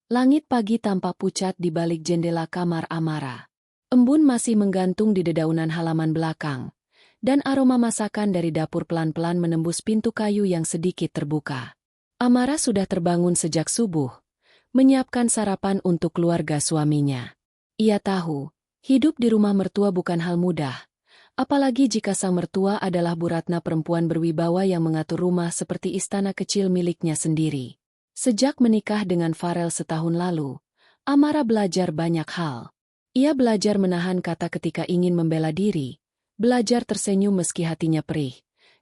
Langit pagi tampak pucat di balik jendela kamar Amara. Embun masih menggantung di dedaunan halaman belakang, dan aroma masakan dari dapur pelan-pelan menembus pintu kayu yang sedikit terbuka. Amara sudah terbangun sejak subuh, menyiapkan sarapan untuk keluarga suaminya. Ia tahu, hidup di rumah mertua bukan hal mudah, apalagi jika sang mertua adalah Bu Ratna, perempuan berwibawa yang mengatur rumah seperti istana kecil miliknya sendiri. Sejak menikah dengan Farel setahun lalu, Amara belajar banyak hal. Ia belajar menahan kata ketika ingin membela diri, belajar tersenyum meski hatinya perih,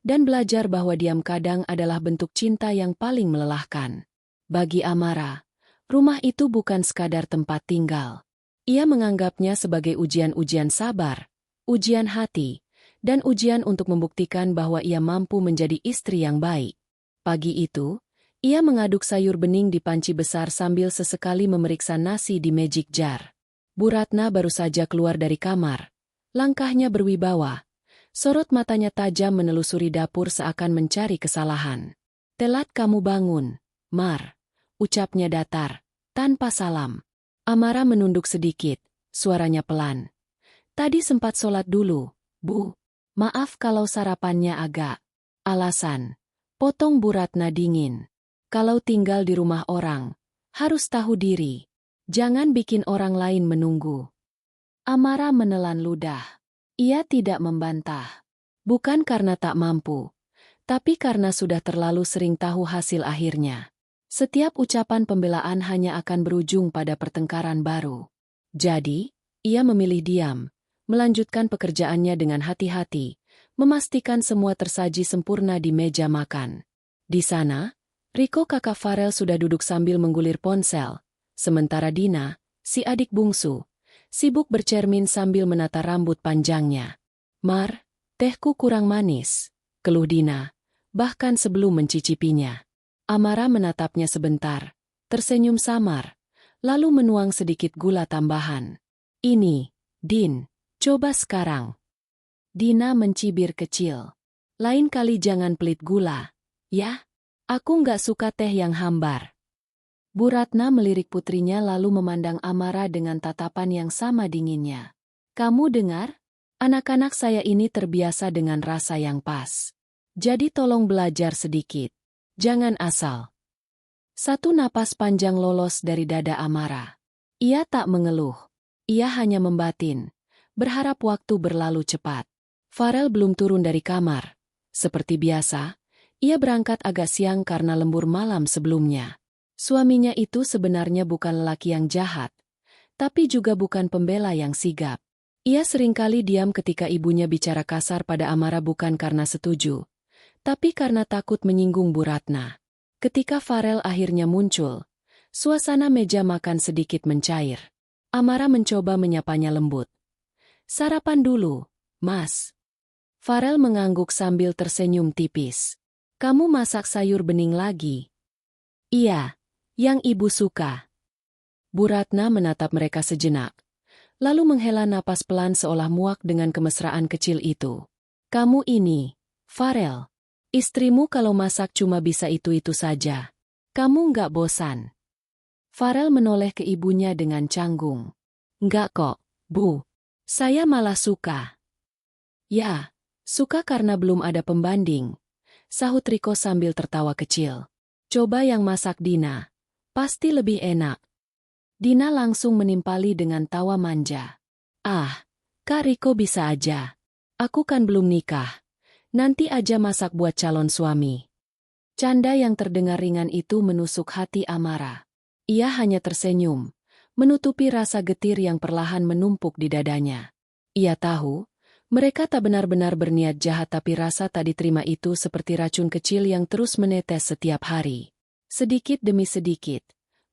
dan belajar bahwa diam kadang adalah bentuk cinta yang paling melelahkan. Bagi Amara, rumah itu bukan sekadar tempat tinggal. Ia menganggapnya sebagai ujian-ujian sabar, ujian hati, dan ujian untuk membuktikan bahwa ia mampu menjadi istri yang baik. Pagi itu, ia mengaduk sayur bening di panci besar sambil sesekali memeriksa nasi di magic jar. Bu Ratna baru saja keluar dari kamar. Langkahnya berwibawa. Sorot matanya tajam menelusuri dapur seakan mencari kesalahan. "Telat kamu bangun, Mar," ucapnya datar, tanpa salam. Amara menunduk sedikit, suaranya pelan. "Tadi sempat sholat dulu, Bu. Maaf kalau sarapannya agak." "Alasan," potong Bu Ratna dingin. "Kalau tinggal di rumah orang, harus tahu diri. Jangan bikin orang lain menunggu." Amara menelan ludah. Ia tidak membantah. Bukan karena tak mampu, tapi karena sudah terlalu sering tahu hasil akhirnya. Setiap ucapan pembelaan hanya akan berujung pada pertengkaran baru. Jadi, ia memilih diam, melanjutkan pekerjaannya dengan hati-hati, memastikan semua tersaji sempurna di meja makan. Di sana, Riko, kakak Farel, sudah duduk sambil menggulir ponsel, sementara Dina, si adik bungsu, sibuk bercermin sambil menata rambut panjangnya. "Mar, tehku kurang manis," keluh Dina, bahkan sebelum mencicipinya. Amara menatapnya sebentar, tersenyum samar, lalu menuang sedikit gula tambahan. "Ini, Din, coba sekarang." Dina mencibir kecil. "Lain kali jangan pelit gula, ya? Aku nggak suka teh yang hambar." Bu Ratna melirik putrinya lalu memandang Amara dengan tatapan yang sama dinginnya. "Kamu dengar? Anak-anak saya ini terbiasa dengan rasa yang pas. Jadi tolong belajar sedikit. Jangan asal." Satu napas panjang lolos dari dada Amara. Ia tak mengeluh. Ia hanya membatin, berharap waktu berlalu cepat. Farel belum turun dari kamar. Seperti biasa, ia berangkat agak siang karena lembur malam sebelumnya. Suaminya itu sebenarnya bukan lelaki yang jahat, tapi juga bukan pembela yang sigap. Ia seringkali diam ketika ibunya bicara kasar pada Amara, bukan karena setuju, tapi karena takut menyinggung Bu Ratna. Ketika Farel akhirnya muncul, suasana meja makan sedikit mencair. Amara mencoba menyapanya lembut. "Sarapan dulu, Mas." Farel mengangguk sambil tersenyum tipis. "Kamu masak sayur bening lagi?" "Iya, yang ibu suka." Bu Ratna menatap mereka sejenak, lalu menghela napas pelan seolah muak dengan kemesraan kecil itu. "Kamu ini, Farel, istrimu kalau masak cuma bisa itu-itu saja. Kamu nggak bosan?" Farel menoleh ke ibunya dengan canggung. "Nggak kok, Bu. Saya malah suka." "Ya, suka karena belum ada pembanding," sahut Riko sambil tertawa kecil. "Coba yang masak Dina. Pasti lebih enak." Dina langsung menimpali dengan tawa manja. "Ah, Kak Riko bisa aja. Aku kan belum nikah. Nanti aja masak buat calon suami." Canda yang terdengar ringan itu menusuk hati Amara. Ia hanya tersenyum, menutupi rasa getir yang perlahan menumpuk di dadanya. Ia tahu, mereka tak benar-benar berniat jahat, tapi rasa tak diterima itu seperti racun kecil yang terus menetes setiap hari. Sedikit demi sedikit,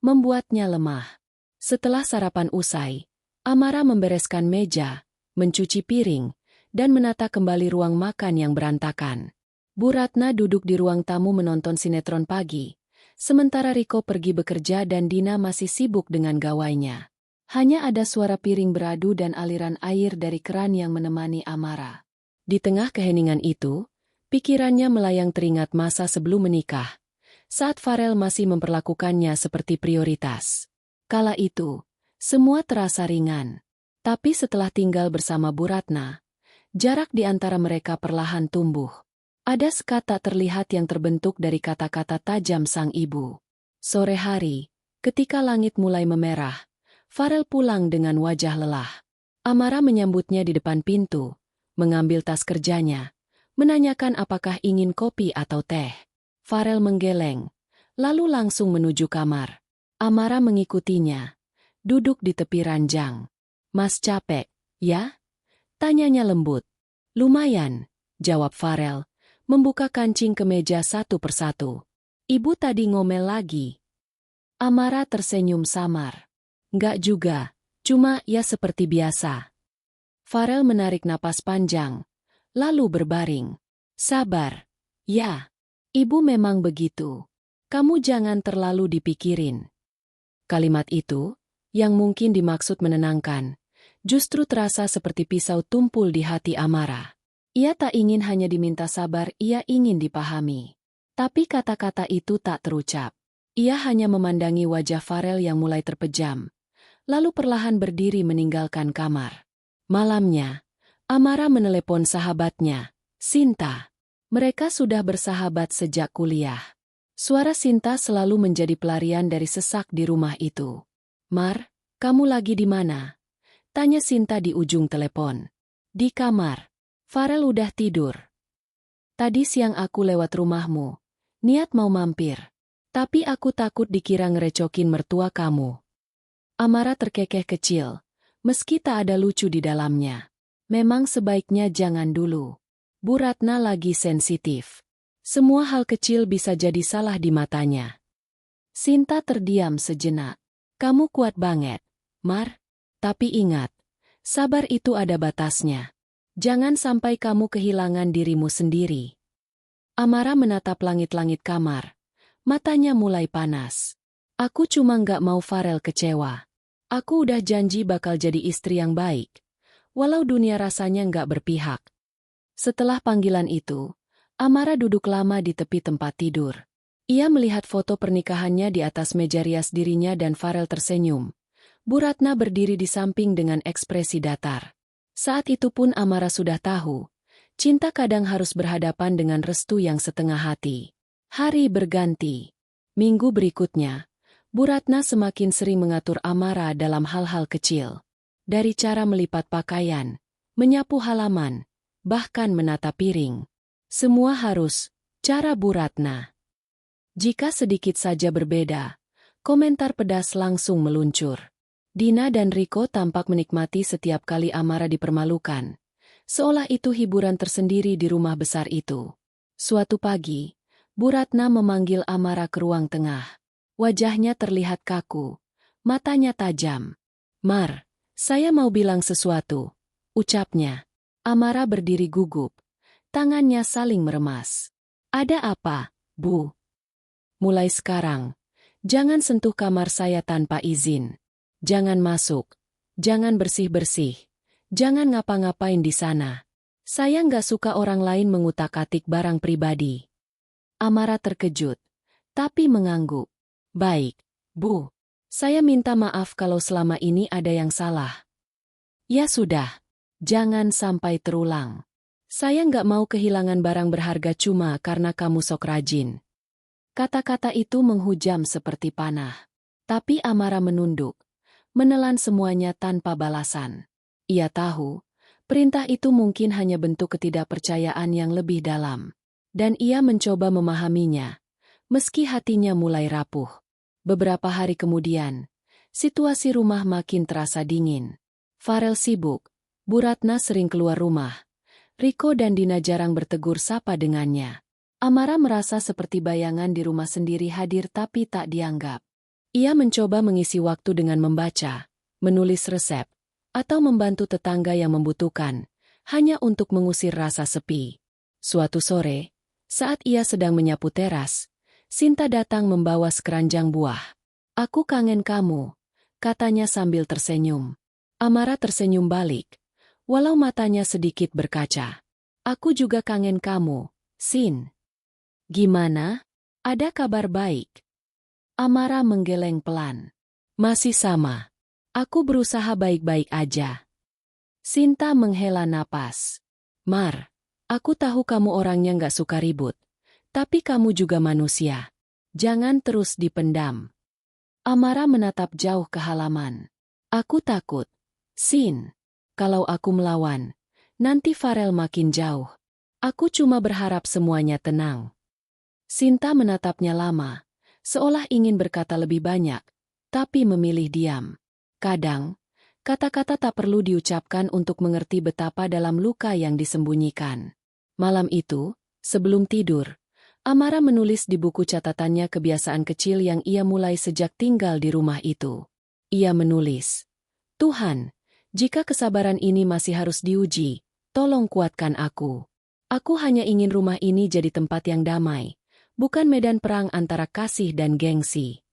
membuatnya lemah. Setelah sarapan usai, Amara membereskan meja, mencuci piring, dan menata kembali ruang makan yang berantakan. Bu Ratna duduk di ruang tamu menonton sinetron pagi, sementara Riko pergi bekerja dan Dina masih sibuk dengan gawainya. Hanya ada suara piring beradu dan aliran air dari keran yang menemani Amara. Di tengah keheningan itu, pikirannya melayang teringat masa sebelum menikah, saat Farel masih memperlakukannya seperti prioritas. Kala itu, semua terasa ringan. Tapi setelah tinggal bersama Bu Ratna, jarak di antara mereka perlahan tumbuh. Ada sekat tak terlihat yang terbentuk dari kata-kata tajam sang ibu. Sore hari, ketika langit mulai memerah, Farel pulang dengan wajah lelah. Amara menyambutnya di depan pintu, mengambil tas kerjanya, menanyakan apakah ingin kopi atau teh. Farel menggeleng, lalu langsung menuju kamar. Amara mengikutinya, duduk di tepi ranjang. "Mas capek, ya?" tanyanya lembut. "Lumayan," jawab Farel, membuka kancing kemeja satu persatu. "Ibu tadi ngomel lagi." Amara tersenyum samar. "Nggak juga, cuma ya seperti biasa." Farel menarik napas panjang, lalu berbaring. "Sabar, ya. Ibu memang begitu. Kamu jangan terlalu dipikirin." Kalimat itu, yang mungkin dimaksud menenangkan, justru terasa seperti pisau tumpul di hati Amara. Ia tak ingin hanya diminta sabar, ia ingin dipahami. Tapi kata-kata itu tak terucap. Ia hanya memandangi wajah Farel yang mulai terpejam, lalu perlahan berdiri meninggalkan kamar. Malamnya, Amara menelepon sahabatnya, Sinta. Mereka sudah bersahabat sejak kuliah. Suara Sinta selalu menjadi pelarian dari sesak di rumah itu. "Mar, kamu lagi di mana?" tanya Sinta di ujung telepon. "Di kamar. Farel udah tidur. Tadi siang aku lewat rumahmu. Niat mau mampir. Tapi aku takut dikira ngerecokin mertua kamu." Amara terkekeh kecil, meski tak ada lucu di dalamnya. Memang sebaiknya jangan dulu. Bu Ratna lagi sensitif. Semua hal kecil bisa jadi salah di matanya. Sinta terdiam sejenak. "Kamu kuat banget, Mar. Tapi ingat, sabar itu ada batasnya. Jangan sampai kamu kehilangan dirimu sendiri." Amara menatap langit-langit kamar. Matanya mulai panas. "Aku cuma nggak mau Farel kecewa. Aku udah janji bakal jadi istri yang baik, walau dunia rasanya nggak berpihak." Setelah panggilan itu, Amara duduk lama di tepi tempat tidur. Ia melihat foto pernikahannya di atas meja rias dirinya dan Farel tersenyum. Bu Ratna berdiri di samping dengan ekspresi datar. Saat itu pun Amara sudah tahu, cinta kadang harus berhadapan dengan restu yang setengah hati. Hari berganti. Minggu berikutnya, Bu Ratna semakin sering mengatur Amara dalam hal-hal kecil. Dari cara melipat pakaian, menyapu halaman, bahkan menata piring. Semua harus cara Bu Ratna. Jika sedikit saja berbeda, komentar pedas langsung meluncur. Dina dan Riko tampak menikmati setiap kali Amara dipermalukan, seolah itu hiburan tersendiri di rumah besar itu. Suatu pagi, Bu Ratna memanggil Amara ke ruang tengah. Wajahnya terlihat kaku, matanya tajam. "Mar, saya mau bilang sesuatu," ucapnya. Amara berdiri gugup. Tangannya saling meremas. "Ada apa, Bu?" "Mulai sekarang, jangan sentuh kamar saya tanpa izin. Jangan masuk, jangan bersih-bersih, jangan ngapa-ngapain di sana. Saya nggak suka orang lain mengutak-atik barang pribadi." Amara terkejut, tapi mengangguk. "Baik, Bu. Saya minta maaf kalau selama ini ada yang salah." "Ya sudah, jangan sampai terulang. Saya nggak mau kehilangan barang berharga cuma karena kamu sok rajin." Kata-kata itu menghujam seperti panah. Tapi Amara menunduk, menelan semuanya tanpa balasan. Ia tahu, perintah itu mungkin hanya bentuk ketidakpercayaan yang lebih dalam. Dan ia mencoba memahaminya, meski hatinya mulai rapuh. Beberapa hari kemudian, situasi rumah makin terasa dingin. Farel sibuk, Bu Ratna sering keluar rumah. Riko dan Dina jarang bertegur sapa dengannya. Amara merasa seperti bayangan di rumah sendiri hadir tapi tak dianggap. Ia mencoba mengisi waktu dengan membaca, menulis resep, atau membantu tetangga yang membutuhkan, hanya untuk mengusir rasa sepi. Suatu sore, saat ia sedang menyapu teras, Sinta datang membawa sekeranjang buah. "Aku kangen kamu," katanya sambil tersenyum. Amara tersenyum balik, walau matanya sedikit berkaca. "Aku juga kangen kamu, Sin. Gimana? Ada kabar baik?" Amara menggeleng pelan. Masih sama. Aku berusaha baik-baik aja. Sinta menghela napas. Mar, aku tahu kamu orangnya nggak suka ribut. Tapi kamu juga manusia. Jangan terus dipendam. Amara menatap jauh ke halaman. Aku takut. Sin. Kalau aku melawan, nanti Farel makin jauh. Aku cuma berharap semuanya tenang. Sinta menatapnya lama, seolah ingin berkata lebih banyak, tapi memilih diam. Kadang, kata-kata tak perlu diucapkan untuk mengerti betapa dalam luka yang disembunyikan. Malam itu, sebelum tidur, Amara menulis di buku catatannya kebiasaan kecil yang ia mulai sejak tinggal di rumah itu. Ia menulis, Tuhan, jika kesabaran ini masih harus diuji, tolong kuatkan aku. Aku hanya ingin rumah ini jadi tempat yang damai, bukan medan perang antara kasih dan gengsi.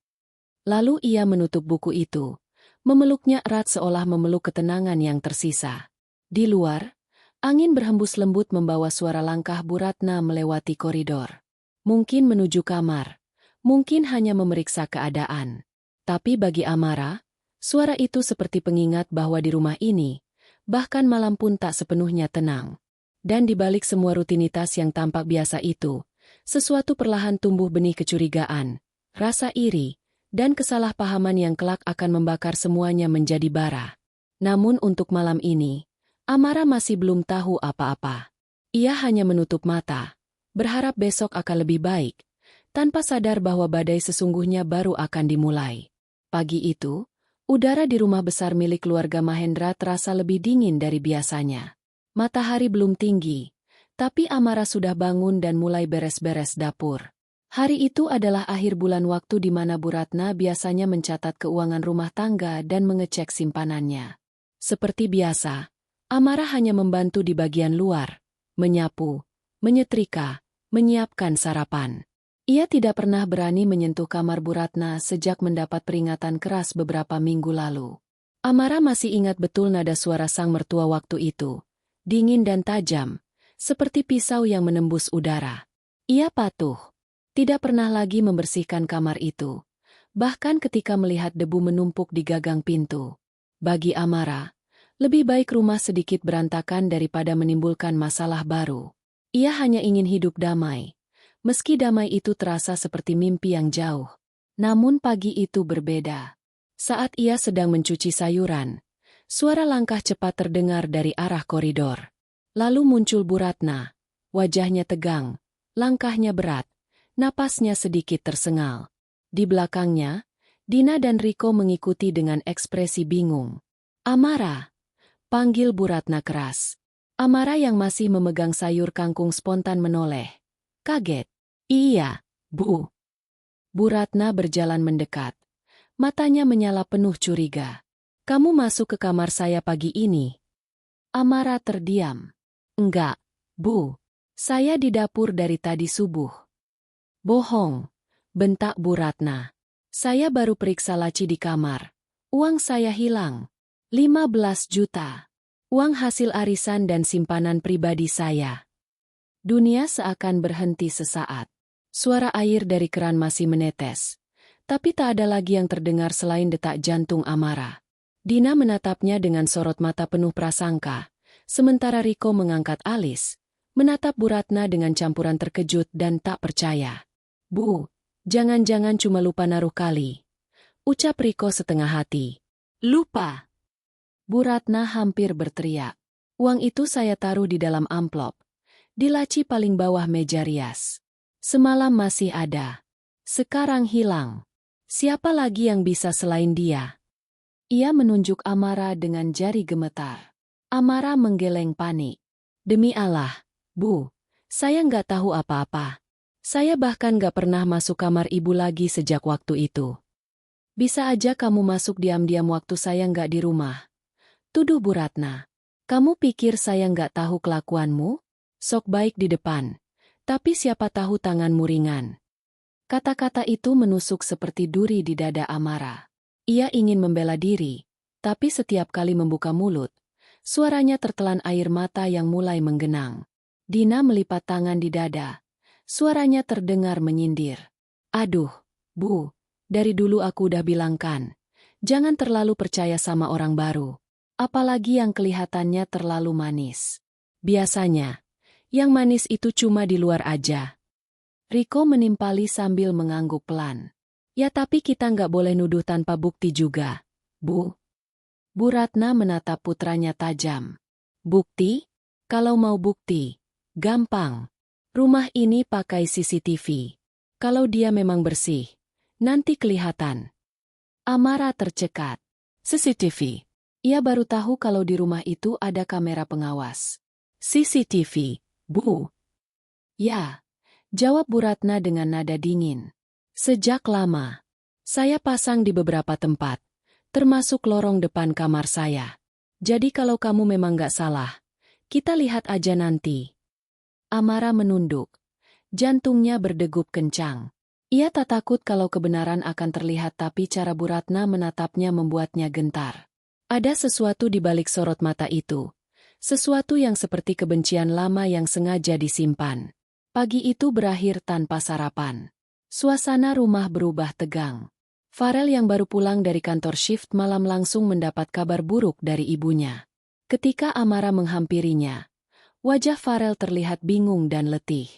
Lalu ia menutup buku itu, memeluknya erat seolah memeluk ketenangan yang tersisa. Di luar, angin berhembus lembut membawa suara langkah Bu Ratna melewati koridor. Mungkin menuju kamar, mungkin hanya memeriksa keadaan. Tapi bagi Amara, suara itu seperti pengingat bahwa di rumah ini, bahkan malam pun tak sepenuhnya tenang. Dan di balik semua rutinitas yang tampak biasa itu, sesuatu perlahan tumbuh benih kecurigaan, rasa iri, dan kesalahpahaman yang kelak akan membakar semuanya menjadi bara. Namun untuk malam ini, Amara masih belum tahu apa-apa. Ia hanya menutup mata, berharap besok akan lebih baik, tanpa sadar bahwa badai sesungguhnya baru akan dimulai. Pagi itu, udara di rumah besar milik keluarga Mahendra terasa lebih dingin dari biasanya. Matahari belum tinggi, tapi Amara sudah bangun dan mulai beres-beres dapur. Hari itu adalah akhir bulan waktu di mana Bu Ratna biasanya mencatat keuangan rumah tangga dan mengecek simpanannya. Seperti biasa, Amara hanya membantu di bagian luar, menyapu, menyetrika, menyiapkan sarapan. Ia tidak pernah berani menyentuh kamar Bu Ratna sejak mendapat peringatan keras beberapa minggu lalu. Amara masih ingat betul nada suara sang mertua waktu itu, dingin dan tajam, seperti pisau yang menembus udara. Ia patuh, tidak pernah lagi membersihkan kamar itu, bahkan ketika melihat debu menumpuk di gagang pintu. Bagi Amara, lebih baik rumah sedikit berantakan daripada menimbulkan masalah baru. Ia hanya ingin hidup damai, meski damai itu terasa seperti mimpi yang jauh. Namun pagi itu berbeda. Saat ia sedang mencuci sayuran, suara langkah cepat terdengar dari arah koridor. Lalu muncul Bu Ratna, wajahnya tegang, langkahnya berat, napasnya sedikit tersengal. Di belakangnya, Dina dan Riko mengikuti dengan ekspresi bingung. Amara, panggil Bu Ratna keras. Amara yang masih memegang sayur kangkung spontan menoleh. Kaget. Iya, Bu. Bu Ratna berjalan mendekat. Matanya menyala penuh curiga. Kamu masuk ke kamar saya pagi ini? Amara terdiam. Enggak, Bu. Saya di dapur dari tadi subuh. Bohong, bentak Bu Ratna. Saya baru periksa laci di kamar. Uang saya hilang. 15 juta. Uang hasil arisan dan simpanan pribadi saya. Dunia seakan berhenti sesaat. Suara air dari keran masih menetes. Tapi tak ada lagi yang terdengar selain detak jantung Amara. Dina menatapnya dengan sorot mata penuh prasangka. Sementara Riko mengangkat alis, menatap Bu Ratna dengan campuran terkejut dan tak percaya. Bu, jangan-jangan cuma lupa naruh kali. Ucap Riko setengah hati. Lupa. Bu Ratna hampir berteriak. Uang itu saya taruh di dalam amplop. Di laci paling bawah meja rias. Semalam masih ada. Sekarang hilang. Siapa lagi yang bisa selain dia? Ia menunjuk Amara dengan jari gemetar. Amara menggeleng panik. Demi Allah, Bu, saya nggak tahu apa-apa. Saya bahkan nggak pernah masuk kamar ibu lagi sejak waktu itu. Bisa aja kamu masuk diam-diam waktu saya nggak di rumah. Tuduh Bu Ratna. Kamu pikir saya nggak tahu kelakuanmu? Sok baik di depan. Tapi siapa tahu tanganmu ringan. Kata-kata itu menusuk seperti duri di dada Amara. Ia ingin membela diri, tapi setiap kali membuka mulut, suaranya tertelan air mata yang mulai menggenang. Dina melipat tangan di dada. Suaranya terdengar menyindir. Aduh, Bu, dari dulu aku udah bilang kan. Jangan terlalu percaya sama orang baru. Apalagi yang kelihatannya terlalu manis. Biasanya, yang manis itu cuma di luar aja. Riko menimpali sambil mengangguk pelan. Ya tapi kita nggak boleh nuduh tanpa bukti juga, Bu. Bu Ratna menatap putranya tajam. Bukti? Kalau mau bukti, gampang. Rumah ini pakai CCTV. Kalau dia memang bersih, nanti kelihatan. Amara tercekat. CCTV. Ia baru tahu kalau di rumah itu ada kamera pengawas. CCTV, Bu. Ya, jawab Bu Ratna dengan nada dingin. Sejak lama, saya pasang di beberapa tempat, termasuk lorong depan kamar saya. Jadi kalau kamu memang gak salah, kita lihat aja nanti. Amara menunduk. Jantungnya berdegup kencang. Ia tak takut kalau kebenaran akan terlihat tapi cara Bu Ratna menatapnya membuatnya gentar. Ada sesuatu di balik sorot mata itu. Sesuatu yang seperti kebencian lama yang sengaja disimpan. Pagi itu berakhir tanpa sarapan. Suasana rumah berubah tegang. Farel yang baru pulang dari kantor shift malam langsung mendapat kabar buruk dari ibunya. Ketika Amara menghampirinya, wajah Farel terlihat bingung dan letih.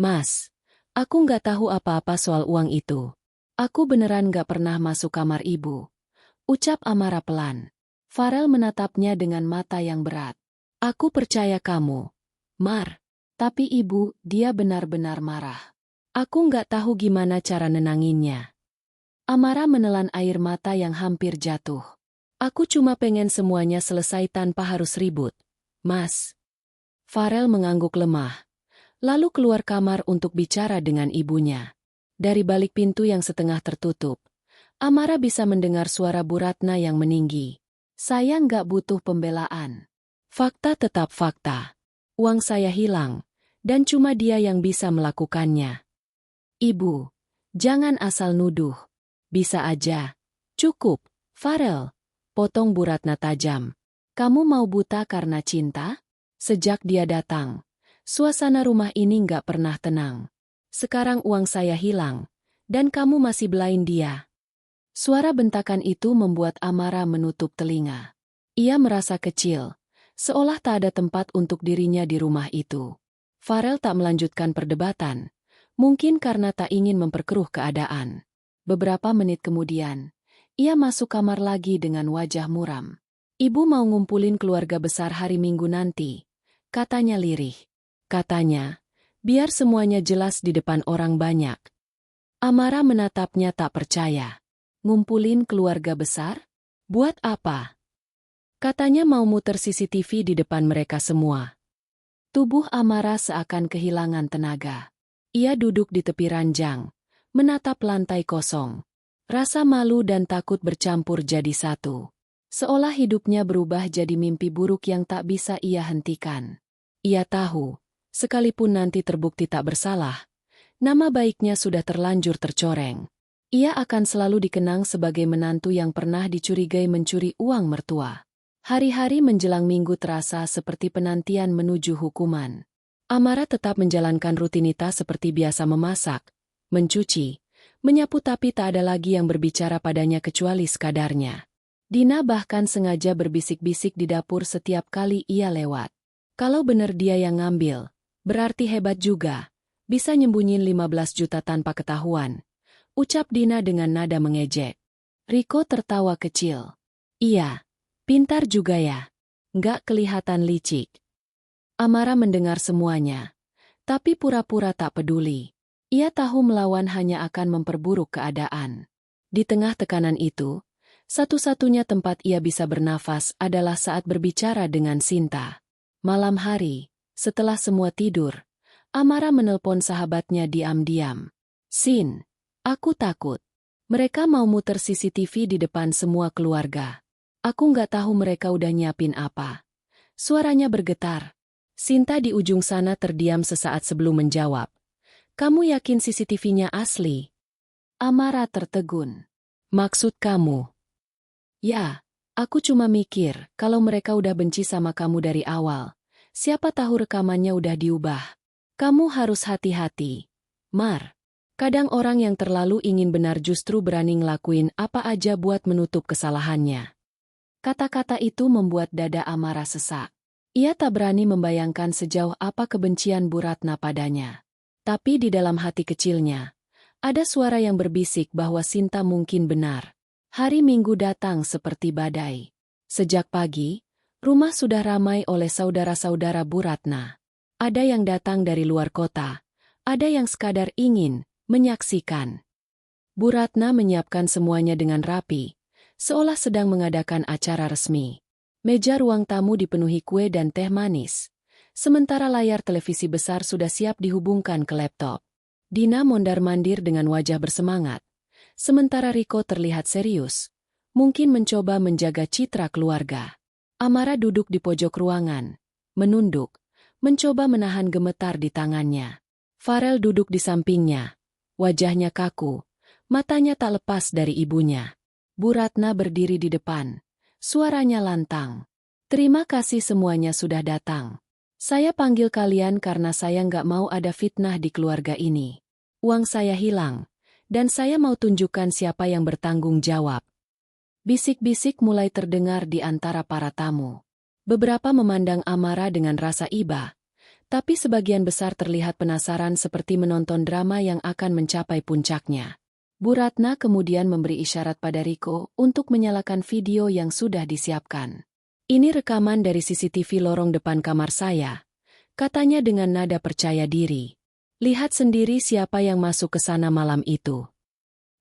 Mas, aku nggak tahu apa-apa soal uang itu. Aku beneran nggak pernah masuk kamar ibu. Ucap Amara pelan. Farel menatapnya dengan mata yang berat. Aku percaya kamu, Mar. Tapi ibu, dia benar-benar marah. Aku nggak tahu gimana cara nenanginnya. Amara menelan air mata yang hampir jatuh. Aku cuma pengen semuanya selesai tanpa harus ribut, Mas. Farel mengangguk lemah, lalu keluar kamar untuk bicara dengan ibunya. Dari balik pintu yang setengah tertutup, Amara bisa mendengar suara Bu Ratna yang meninggi. Saya nggak butuh pembelaan. Fakta tetap fakta. Uang saya hilang, dan cuma dia yang bisa melakukannya. Ibu, jangan asal nuduh. Bisa aja. Cukup, Farel. Potong Bu Ratna tajam. Kamu mau buta karena cinta? Sejak dia datang, suasana rumah ini nggak pernah tenang. Sekarang uang saya hilang, dan kamu masih belain dia. Suara bentakan itu membuat Amara menutup telinga. Ia merasa kecil, seolah tak ada tempat untuk dirinya di rumah itu. Farel tak melanjutkan perdebatan, mungkin karena tak ingin memperkeruh keadaan. Beberapa menit kemudian, ia masuk kamar lagi dengan wajah muram. Ibu mau ngumpulin keluarga besar hari Minggu nanti, katanya lirih. Katanya, biar semuanya jelas di depan orang banyak. Amara menatapnya tak percaya. Ngumpulin keluarga besar? Buat apa? Katanya mau muter CCTV di depan mereka semua. Tubuh Amara seakan kehilangan tenaga. Ia duduk di tepi ranjang, menatap lantai kosong. Rasa malu dan takut bercampur jadi satu. Seolah hidupnya berubah jadi mimpi buruk yang tak bisa ia hentikan. Ia tahu, sekalipun nanti terbukti tak bersalah, nama baiknya sudah terlanjur tercoreng. Ia akan selalu dikenang sebagai menantu yang pernah dicurigai mencuri uang mertua. Hari-hari menjelang minggu terasa seperti penantian menuju hukuman. Amara tetap menjalankan rutinitas seperti biasa memasak, mencuci, menyapu tapi tak ada lagi yang berbicara padanya kecuali sekadarnya. Dina bahkan sengaja berbisik-bisik di dapur setiap kali ia lewat. Kalau benar dia yang ngambil, berarti hebat juga, bisa nyembunyiin 15 juta tanpa ketahuan. Ucap Dina dengan nada mengejek. Riko tertawa kecil. Iya, pintar juga ya. Nggak kelihatan licik. Amara mendengar semuanya, tapi pura-pura tak peduli. Ia tahu melawan hanya akan memperburuk keadaan. Di tengah tekanan itu, satu-satunya tempat ia bisa bernafas adalah saat berbicara dengan Sinta. Malam hari, setelah semua tidur, Amara menelpon sahabatnya diam-diam. Sin, aku takut. Mereka mau muter CCTV di depan semua keluarga. Aku nggak tahu mereka udah nyiapin apa. Suaranya bergetar. Sinta di ujung sana terdiam sesaat sebelum menjawab. Kamu yakin CCTV-nya asli? Amara tertegun. Maksud kamu? Ya, aku cuma mikir kalau mereka udah benci sama kamu dari awal. Siapa tahu rekamannya udah diubah. Kamu harus hati-hati, Mar. Kadang orang yang terlalu ingin benar justru berani ngelakuin apa aja buat menutup kesalahannya. Kata-kata itu membuat dada Amara sesak. Ia tak berani membayangkan sejauh apa kebencian Bu Ratna padanya. Tapi di dalam hati kecilnya, ada suara yang berbisik bahwa Sinta mungkin benar. Hari Minggu datang seperti badai. Sejak pagi, rumah sudah ramai oleh saudara-saudara Bu Ratna. Ada yang datang dari luar kota, ada yang sekadar ingin menyaksikan. Bu Ratna menyiapkan semuanya dengan rapi, seolah sedang mengadakan acara resmi. Meja ruang tamu dipenuhi kue dan teh manis, sementara layar televisi besar sudah siap dihubungkan ke laptop. Dina mondar-mandir dengan wajah bersemangat, sementara Riko terlihat serius, mungkin mencoba menjaga citra keluarga. Amara duduk di pojok ruangan, menunduk, mencoba menahan gemetar di tangannya. Farel duduk di sampingnya, wajahnya kaku, matanya tak lepas dari ibunya. Bu Ratna berdiri di depan, suaranya lantang. Terima kasih semuanya sudah datang. Saya panggil kalian karena saya nggak mau ada fitnah di keluarga ini. Uang saya hilang, dan saya mau tunjukkan siapa yang bertanggung jawab. Bisik-bisik mulai terdengar di antara para tamu. Beberapa memandang Amara dengan rasa iba, tapi sebagian besar terlihat penasaran seperti menonton drama yang akan mencapai puncaknya. Bu Ratna kemudian memberi isyarat pada Riko untuk menyalakan video yang sudah disiapkan. Ini rekaman dari CCTV lorong depan kamar saya, katanya dengan nada percaya diri. Lihat sendiri siapa yang masuk ke sana malam itu.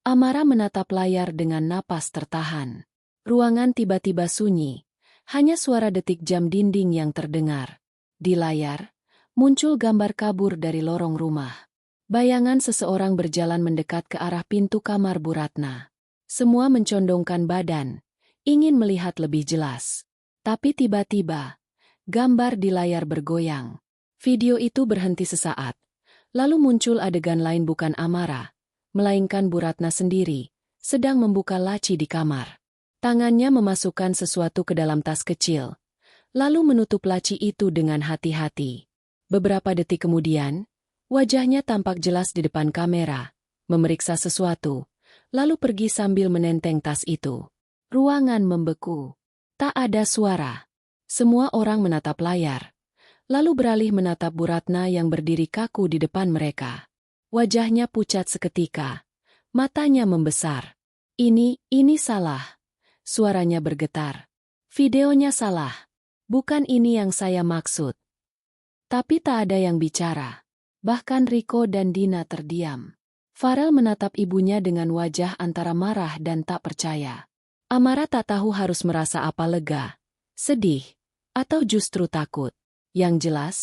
Amara menatap layar dengan napas tertahan. Ruangan tiba-tiba sunyi, hanya suara detik jam dinding yang terdengar. Di layar, muncul gambar kabur dari lorong rumah. Bayangan seseorang berjalan mendekat ke arah pintu kamar Bu Ratna. Semua mencondongkan badan, ingin melihat lebih jelas. Tapi tiba-tiba, gambar di layar bergoyang. Video itu berhenti sesaat. Lalu muncul adegan lain bukan Amara, melainkan Bu Ratna sendiri, sedang membuka laci di kamar. Tangannya memasukkan sesuatu ke dalam tas kecil, lalu menutup laci itu dengan hati-hati. Beberapa detik kemudian, wajahnya tampak jelas di depan kamera, memeriksa sesuatu, lalu pergi sambil menenteng tas itu. Ruangan membeku. Tak ada suara. Semua orang menatap layar, lalu beralih menatap Bu Ratna yang berdiri kaku di depan mereka. Wajahnya pucat seketika, matanya membesar. Ini salah. Suaranya bergetar. Videonya salah. Bukan ini yang saya maksud. Tapi tak ada yang bicara. Bahkan Riko dan Dina terdiam. Farel menatap ibunya dengan wajah antara marah dan tak percaya. Amara tak tahu harus merasa apa, lega, sedih, atau justru takut. Yang jelas,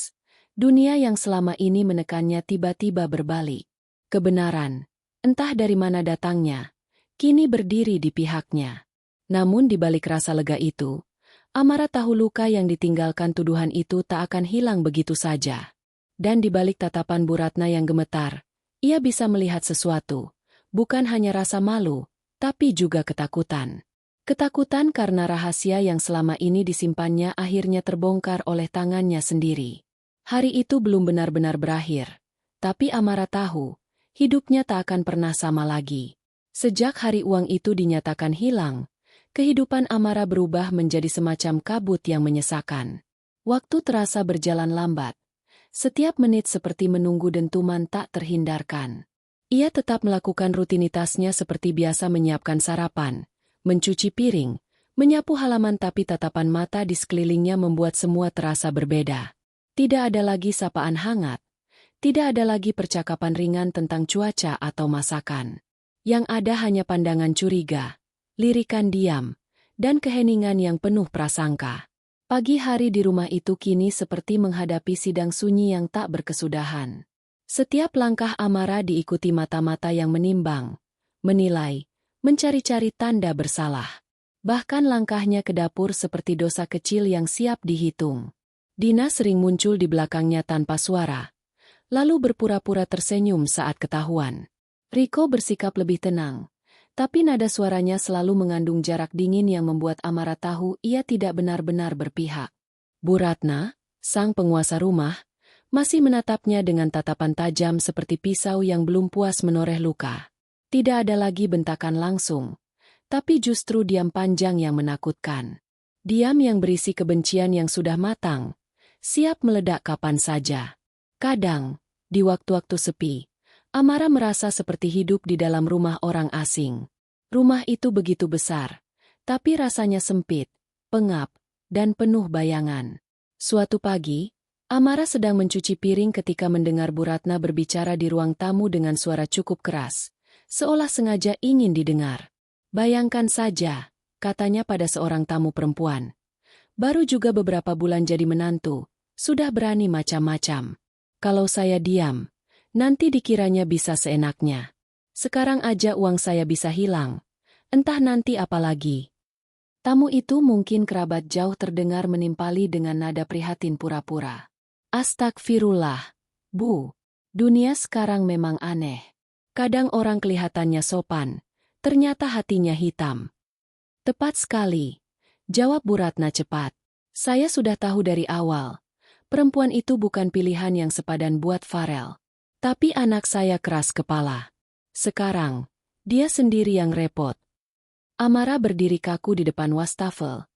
dunia yang selama ini menekannya tiba-tiba berbalik. Kebenaran, entah dari mana datangnya, kini berdiri di pihaknya. Namun di balik rasa lega itu, Amara tahu luka yang ditinggalkan tuduhan itu tak akan hilang begitu saja. Dan di balik tatapan Bu Ratna yang gemetar, ia bisa melihat sesuatu, bukan hanya rasa malu, tapi juga ketakutan. Ketakutan karena rahasia yang selama ini disimpannya akhirnya terbongkar oleh tangannya sendiri. Hari itu belum benar-benar berakhir, tapi Amara tahu, hidupnya tak akan pernah sama lagi. Sejak hari uang itu dinyatakan hilang, kehidupan Amara berubah menjadi semacam kabut yang menyesakan. Waktu terasa berjalan lambat. Setiap menit seperti menunggu dentuman tak terhindarkan. Ia tetap melakukan rutinitasnya seperti biasa, menyiapkan sarapan, mencuci piring, menyapu halaman, tapi tatapan mata di sekelilingnya membuat semua terasa berbeda. Tidak ada lagi sapaan hangat. Tidak ada lagi percakapan ringan tentang cuaca atau masakan. Yang ada hanya pandangan curiga, lirikan diam, dan keheningan yang penuh prasangka. Pagi hari di rumah itu kini seperti menghadapi sidang sunyi yang tak berkesudahan. Setiap langkah Amara diikuti mata-mata yang menimbang, menilai, mencari-cari tanda bersalah. Bahkan langkahnya ke dapur seperti dosa kecil yang siap dihitung. Dina sering muncul di belakangnya tanpa suara, lalu berpura-pura tersenyum saat ketahuan. Riko bersikap lebih tenang, tapi nada suaranya selalu mengandung jarak dingin yang membuat Amara tahu ia tidak benar-benar berpihak. Bu Ratna, sang penguasa rumah, masih menatapnya dengan tatapan tajam seperti pisau yang belum puas menoreh luka. Tidak ada lagi bentakan langsung, tapi justru diam panjang yang menakutkan. Diam yang berisi kebencian yang sudah matang, siap meledak kapan saja. Kadang, di waktu-waktu sepi, Amara merasa seperti hidup di dalam rumah orang asing. Rumah itu begitu besar, tapi rasanya sempit, pengap, dan penuh bayangan. Suatu pagi, Amara sedang mencuci piring ketika mendengar Bu Ratna berbicara di ruang tamu dengan suara cukup keras, seolah sengaja ingin didengar. Bayangkan saja, katanya pada seorang tamu perempuan. Baru juga beberapa bulan jadi menantu, sudah berani macam-macam. Kalau saya diam, nanti dikiranya bisa seenaknya. Sekarang aja uang saya bisa hilang, entah nanti apa lagi. Tamu itu mungkin kerabat jauh terdengar menimpali dengan nada prihatin pura-pura. Astagfirullah, Bu. Dunia sekarang memang aneh. Kadang orang kelihatannya sopan, ternyata hatinya hitam. Tepat sekali, jawab Bu Ratna cepat. Saya sudah tahu dari awal. Perempuan itu bukan pilihan yang sepadan buat Farel. Tapi anak saya keras kepala. Sekarang, dia sendiri yang repot. Amara berdiri kaku di depan wastafel.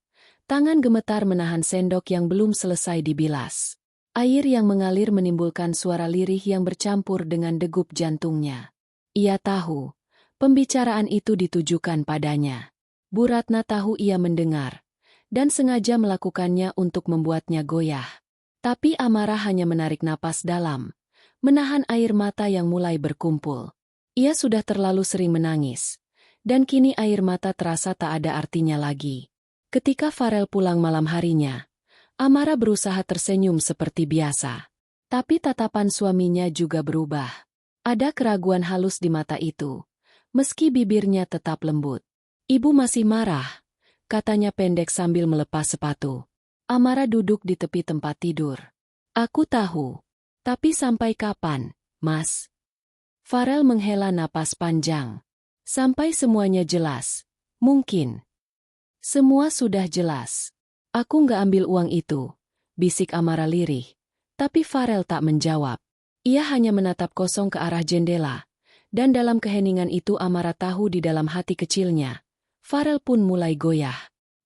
Tangan gemetar menahan sendok yang belum selesai dibilas. Air yang mengalir menimbulkan suara lirih yang bercampur dengan degup jantungnya. Ia tahu, pembicaraan itu ditujukan padanya. Bu Ratna tahu ia mendengar, dan sengaja melakukannya untuk membuatnya goyah. Tapi Amara hanya menarik napas dalam, menahan air mata yang mulai berkumpul. Ia sudah terlalu sering menangis, dan kini air mata terasa tak ada artinya lagi. Ketika Farel pulang malam harinya, Amara berusaha tersenyum seperti biasa. Tapi tatapan suaminya juga berubah. Ada keraguan halus di mata itu, meski bibirnya tetap lembut. Ibu masih marah, katanya pendek sambil melepas sepatu. Amara duduk di tepi tempat tidur. Aku tahu, tapi sampai kapan, Mas? Farel menghela napas panjang. Sampai semuanya jelas. Mungkin. Semua sudah jelas. Aku nggak ambil uang itu, bisik Amara lirih. Tapi Farel tak menjawab. Ia hanya menatap kosong ke arah jendela. Dan dalam keheningan itu Amara tahu di dalam hati kecilnya. Farel pun mulai goyah.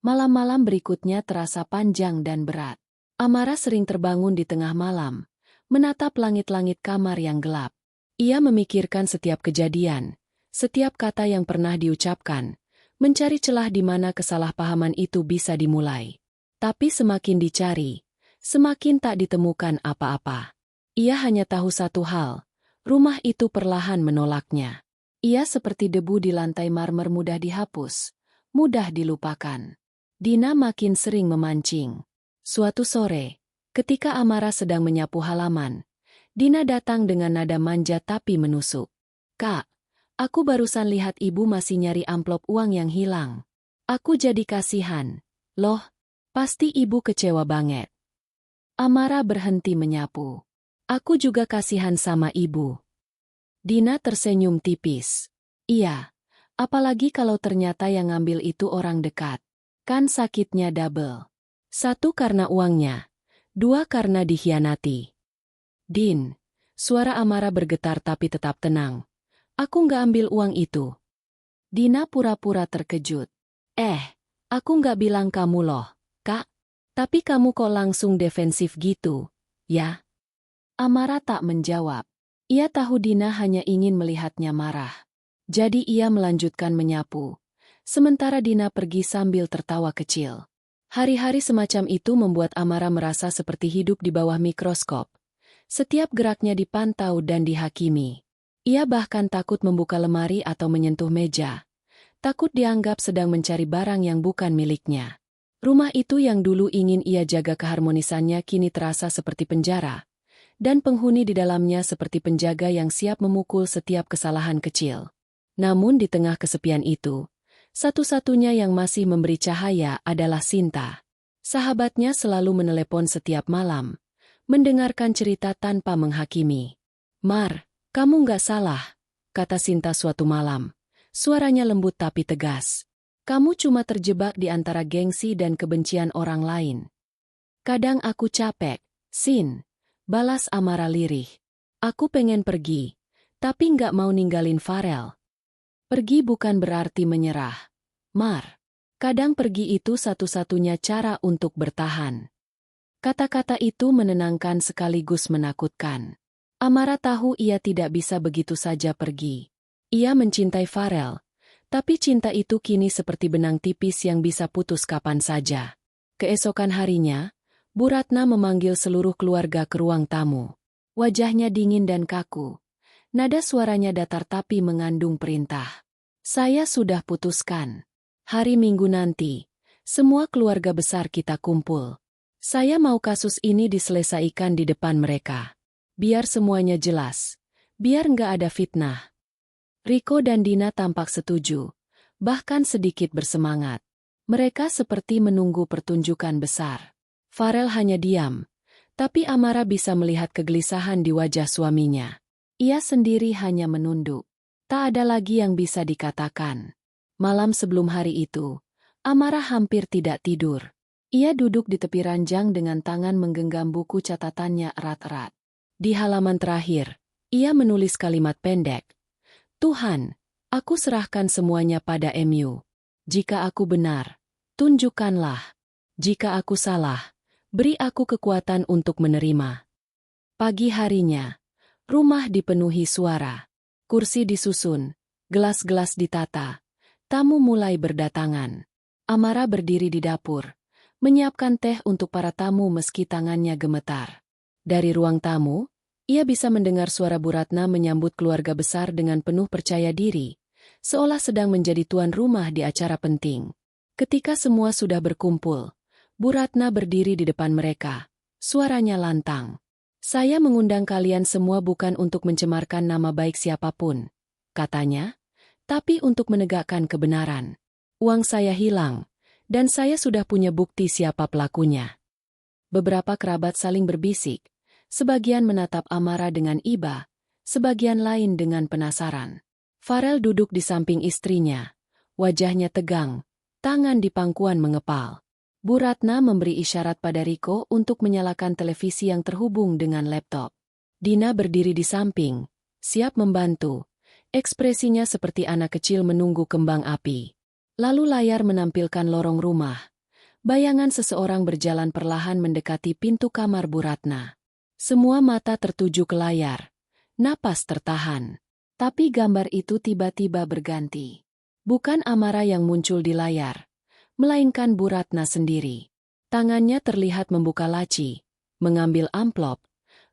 Malam-malam berikutnya terasa panjang dan berat. Amara sering terbangun di tengah malam, menatap langit-langit kamar yang gelap. Ia memikirkan setiap kejadian, setiap kata yang pernah diucapkan, mencari celah di mana kesalahpahaman itu bisa dimulai. Tapi semakin dicari, semakin tak ditemukan apa-apa. Ia hanya tahu satu hal, rumah itu perlahan menolaknya. Ia seperti debu di lantai marmer mudah dihapus, mudah dilupakan. Dina makin sering memancing. Suatu sore, ketika Amara sedang menyapu halaman, Dina datang dengan nada manja tapi menusuk. Kak, aku barusan lihat ibu masih nyari amplop uang yang hilang. Aku jadi kasihan. Loh, pasti ibu kecewa banget. Amara berhenti menyapu. Aku juga kasihan sama ibu. Dina tersenyum tipis. Iya, apalagi kalau ternyata yang ngambil itu orang dekat. Kan sakitnya double. Satu karena uangnya, dua karena dikhianati. Din, suara Amara bergetar tapi tetap tenang. Aku nggak ambil uang itu. Dina pura-pura terkejut. Aku nggak bilang kamu loh, Kak. Tapi kamu kok langsung defensif gitu, ya? Amara tak menjawab. Ia tahu Dina hanya ingin melihatnya marah. Jadi ia melanjutkan menyapu. Sementara Dina pergi sambil tertawa kecil. Hari-hari semacam itu membuat Amara merasa seperti hidup di bawah mikroskop. Setiap geraknya dipantau dan dihakimi. Ia bahkan takut membuka lemari atau menyentuh meja. Takut dianggap sedang mencari barang yang bukan miliknya. Rumah itu yang dulu ingin ia jaga keharmonisannya kini terasa seperti penjara. Dan penghuni di dalamnya seperti penjaga yang siap memukul setiap kesalahan kecil. Namun di tengah kesepian itu, satu-satunya yang masih memberi cahaya adalah Sinta. Sahabatnya selalu menelepon setiap malam. Mendengarkan cerita tanpa menghakimi. Mar, kamu nggak salah, kata Sinta suatu malam. Suaranya lembut tapi tegas. Kamu cuma terjebak di antara gengsi dan kebencian orang lain. Kadang aku capek, Sin, Balas Amara lirih. Aku pengen pergi, tapi nggak mau ninggalin Farel. Pergi bukan berarti menyerah, Mar. Kadang pergi itu satu-satunya cara untuk bertahan. Kata-kata itu menenangkan sekaligus menakutkan. Amara tahu ia tidak bisa begitu saja pergi. Ia mencintai Farel, tapi cinta itu kini seperti benang tipis yang bisa putus kapan saja. Keesokan harinya, Bu Ratna memanggil seluruh keluarga ke ruang tamu. Wajahnya dingin dan kaku. Nada suaranya datar tapi mengandung perintah. Saya sudah putuskan. Hari Minggu nanti, semua keluarga besar kita kumpul. Saya mau kasus ini diselesaikan di depan mereka. Biar semuanya jelas. Biar nggak ada fitnah. Riko dan Dina tampak setuju, bahkan sedikit bersemangat. Mereka seperti menunggu pertunjukan besar. Farel hanya diam, tapi Amara bisa melihat kegelisahan di wajah suaminya. Ia sendiri hanya menunduk. Tak ada lagi yang bisa dikatakan. Malam sebelum hari itu, Amara hampir tidak tidur. Ia duduk di tepi ranjang dengan tangan menggenggam buku catatannya erat-erat. Di halaman terakhir, ia menulis kalimat pendek. Tuhan, aku serahkan semuanya pada MU. Jika aku benar, tunjukkanlah. Jika aku salah, beri aku kekuatan untuk menerima. Pagi harinya, rumah dipenuhi suara. Kursi disusun, gelas-gelas ditata. Tamu mulai berdatangan. Amara berdiri di dapur, menyiapkan teh untuk para tamu meski tangannya gemetar. Dari ruang tamu, ia bisa mendengar suara Bu Ratna menyambut keluarga besar dengan penuh percaya diri, seolah sedang menjadi tuan rumah di acara penting. Ketika semua sudah berkumpul, Bu Ratna berdiri di depan mereka. Suaranya lantang. Saya mengundang kalian semua bukan untuk mencemarkan nama baik siapapun, katanya, tapi untuk menegakkan kebenaran. Uang saya hilang, dan saya sudah punya bukti siapa pelakunya. Beberapa kerabat saling berbisik, sebagian menatap Amara dengan iba, sebagian lain dengan penasaran. Farel duduk di samping istrinya, wajahnya tegang, tangan di pangkuan mengepal. Bu Ratna memberi isyarat pada Riko untuk menyalakan televisi yang terhubung dengan laptop. Dina berdiri di samping, siap membantu. Ekspresinya seperti anak kecil menunggu kembang api. Lalu layar menampilkan lorong rumah. Bayangan seseorang berjalan perlahan mendekati pintu kamar Bu Ratna. Semua mata tertuju ke layar. Napas tertahan. Tapi gambar itu tiba-tiba berganti. Bukan Amara yang muncul di layar, melainkan Bu Ratna sendiri. Tangannya terlihat membuka laci, mengambil amplop,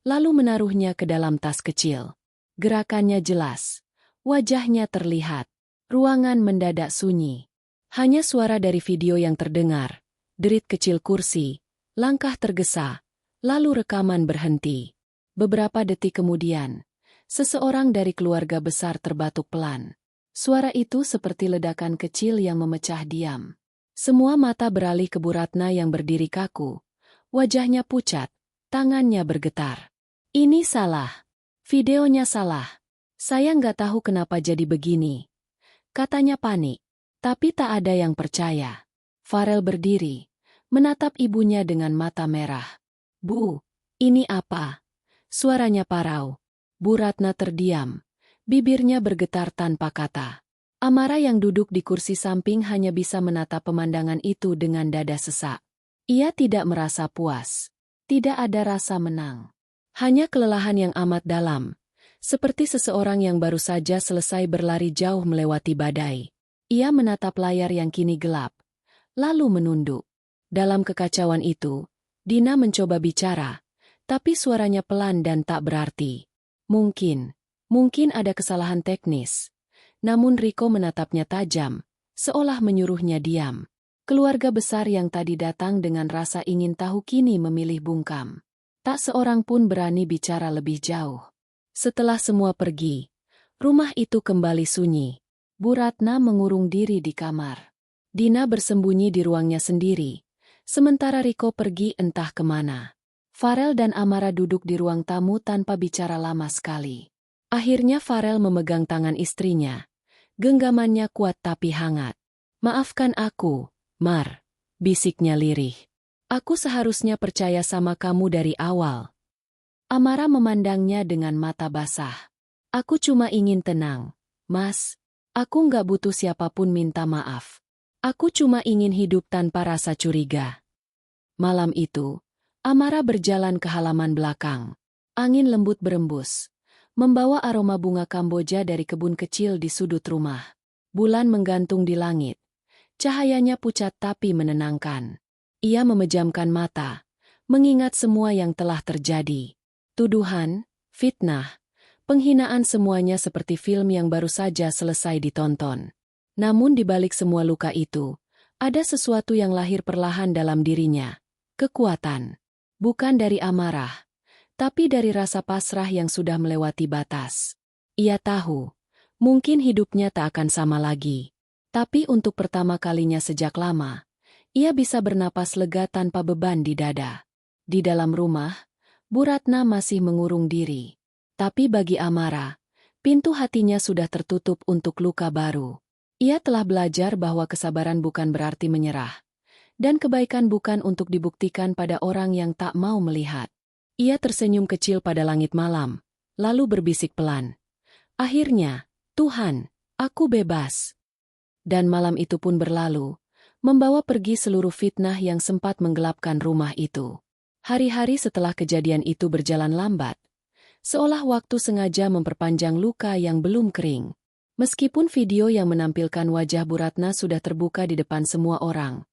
lalu menaruhnya ke dalam tas kecil. Gerakannya jelas, wajahnya terlihat. Ruangan mendadak sunyi. Hanya suara dari video yang terdengar, derit kecil kursi, langkah tergesa, lalu rekaman berhenti. Beberapa detik kemudian, seseorang dari keluarga besar terbatuk pelan. Suara itu seperti ledakan kecil yang memecah diam. Semua mata beralih ke Bu Ratna yang berdiri kaku. Wajahnya pucat, tangannya bergetar. Ini salah. Videonya salah. Saya nggak tahu kenapa jadi begini. Katanya panik. Tapi tak ada yang percaya. Farel berdiri, menatap ibunya dengan mata merah. Bu, ini apa? Suaranya parau. Bu Ratna terdiam. Bibirnya bergetar tanpa kata. Amara yang duduk di kursi samping hanya bisa menatap pemandangan itu dengan dada sesak. Ia tidak merasa puas. Tidak ada rasa menang. Hanya kelelahan yang amat dalam. Seperti seseorang yang baru saja selesai berlari jauh melewati badai. Ia menatap layar yang kini gelap. Lalu menunduk. Dalam kekacauan itu, Dina mencoba bicara. Tapi suaranya pelan dan tak berarti. Mungkin ada kesalahan teknis. Namun Riko menatapnya tajam, seolah menyuruhnya diam. Keluarga besar yang tadi datang dengan rasa ingin tahu kini memilih bungkam. Tak seorang pun berani bicara lebih jauh. Setelah semua pergi, rumah itu kembali sunyi. Bu Ratna mengurung diri di kamar. Dina bersembunyi di ruangnya sendiri, sementara Riko pergi entah kemana. Farel dan Amara duduk di ruang tamu tanpa bicara lama sekali. Akhirnya Farel memegang tangan istrinya. Genggamannya kuat tapi hangat. Maafkan aku, Mar, bisiknya lirih. Aku seharusnya percaya sama kamu dari awal. Amara memandangnya dengan mata basah. Aku cuma ingin tenang, Mas. Aku nggak butuh siapapun minta maaf. Aku cuma ingin hidup tanpa rasa curiga. Malam itu, Amara berjalan ke halaman belakang. Angin lembut berembus, membawa aroma bunga Kamboja dari kebun kecil di sudut rumah. Bulan menggantung di langit. Cahayanya pucat tapi menenangkan. Ia memejamkan mata, mengingat semua yang telah terjadi. Tuduhan, fitnah, penghinaan semuanya seperti film yang baru saja selesai ditonton. Namun di balik semua luka itu, ada sesuatu yang lahir perlahan dalam dirinya. Kekuatan. Bukan dari amarah, tapi dari rasa pasrah yang sudah melewati batas. Ia tahu, mungkin hidupnya tak akan sama lagi. Tapi untuk pertama kalinya sejak lama, ia bisa bernapas lega tanpa beban di dada. Di dalam rumah, Bu Ratna masih mengurung diri. Tapi bagi Amara, pintu hatinya sudah tertutup untuk luka baru. Ia telah belajar bahwa kesabaran bukan berarti menyerah. Dan kebaikan bukan untuk dibuktikan pada orang yang tak mau melihat. Ia tersenyum kecil pada langit malam, lalu berbisik pelan. Akhirnya, Tuhan, aku bebas. Dan malam itu pun berlalu, membawa pergi seluruh fitnah yang sempat menggelapkan rumah itu. Hari-hari setelah kejadian itu berjalan lambat, seolah waktu sengaja memperpanjang luka yang belum kering. Meskipun video yang menampilkan wajah Bu Ratna sudah terbuka di depan semua orang,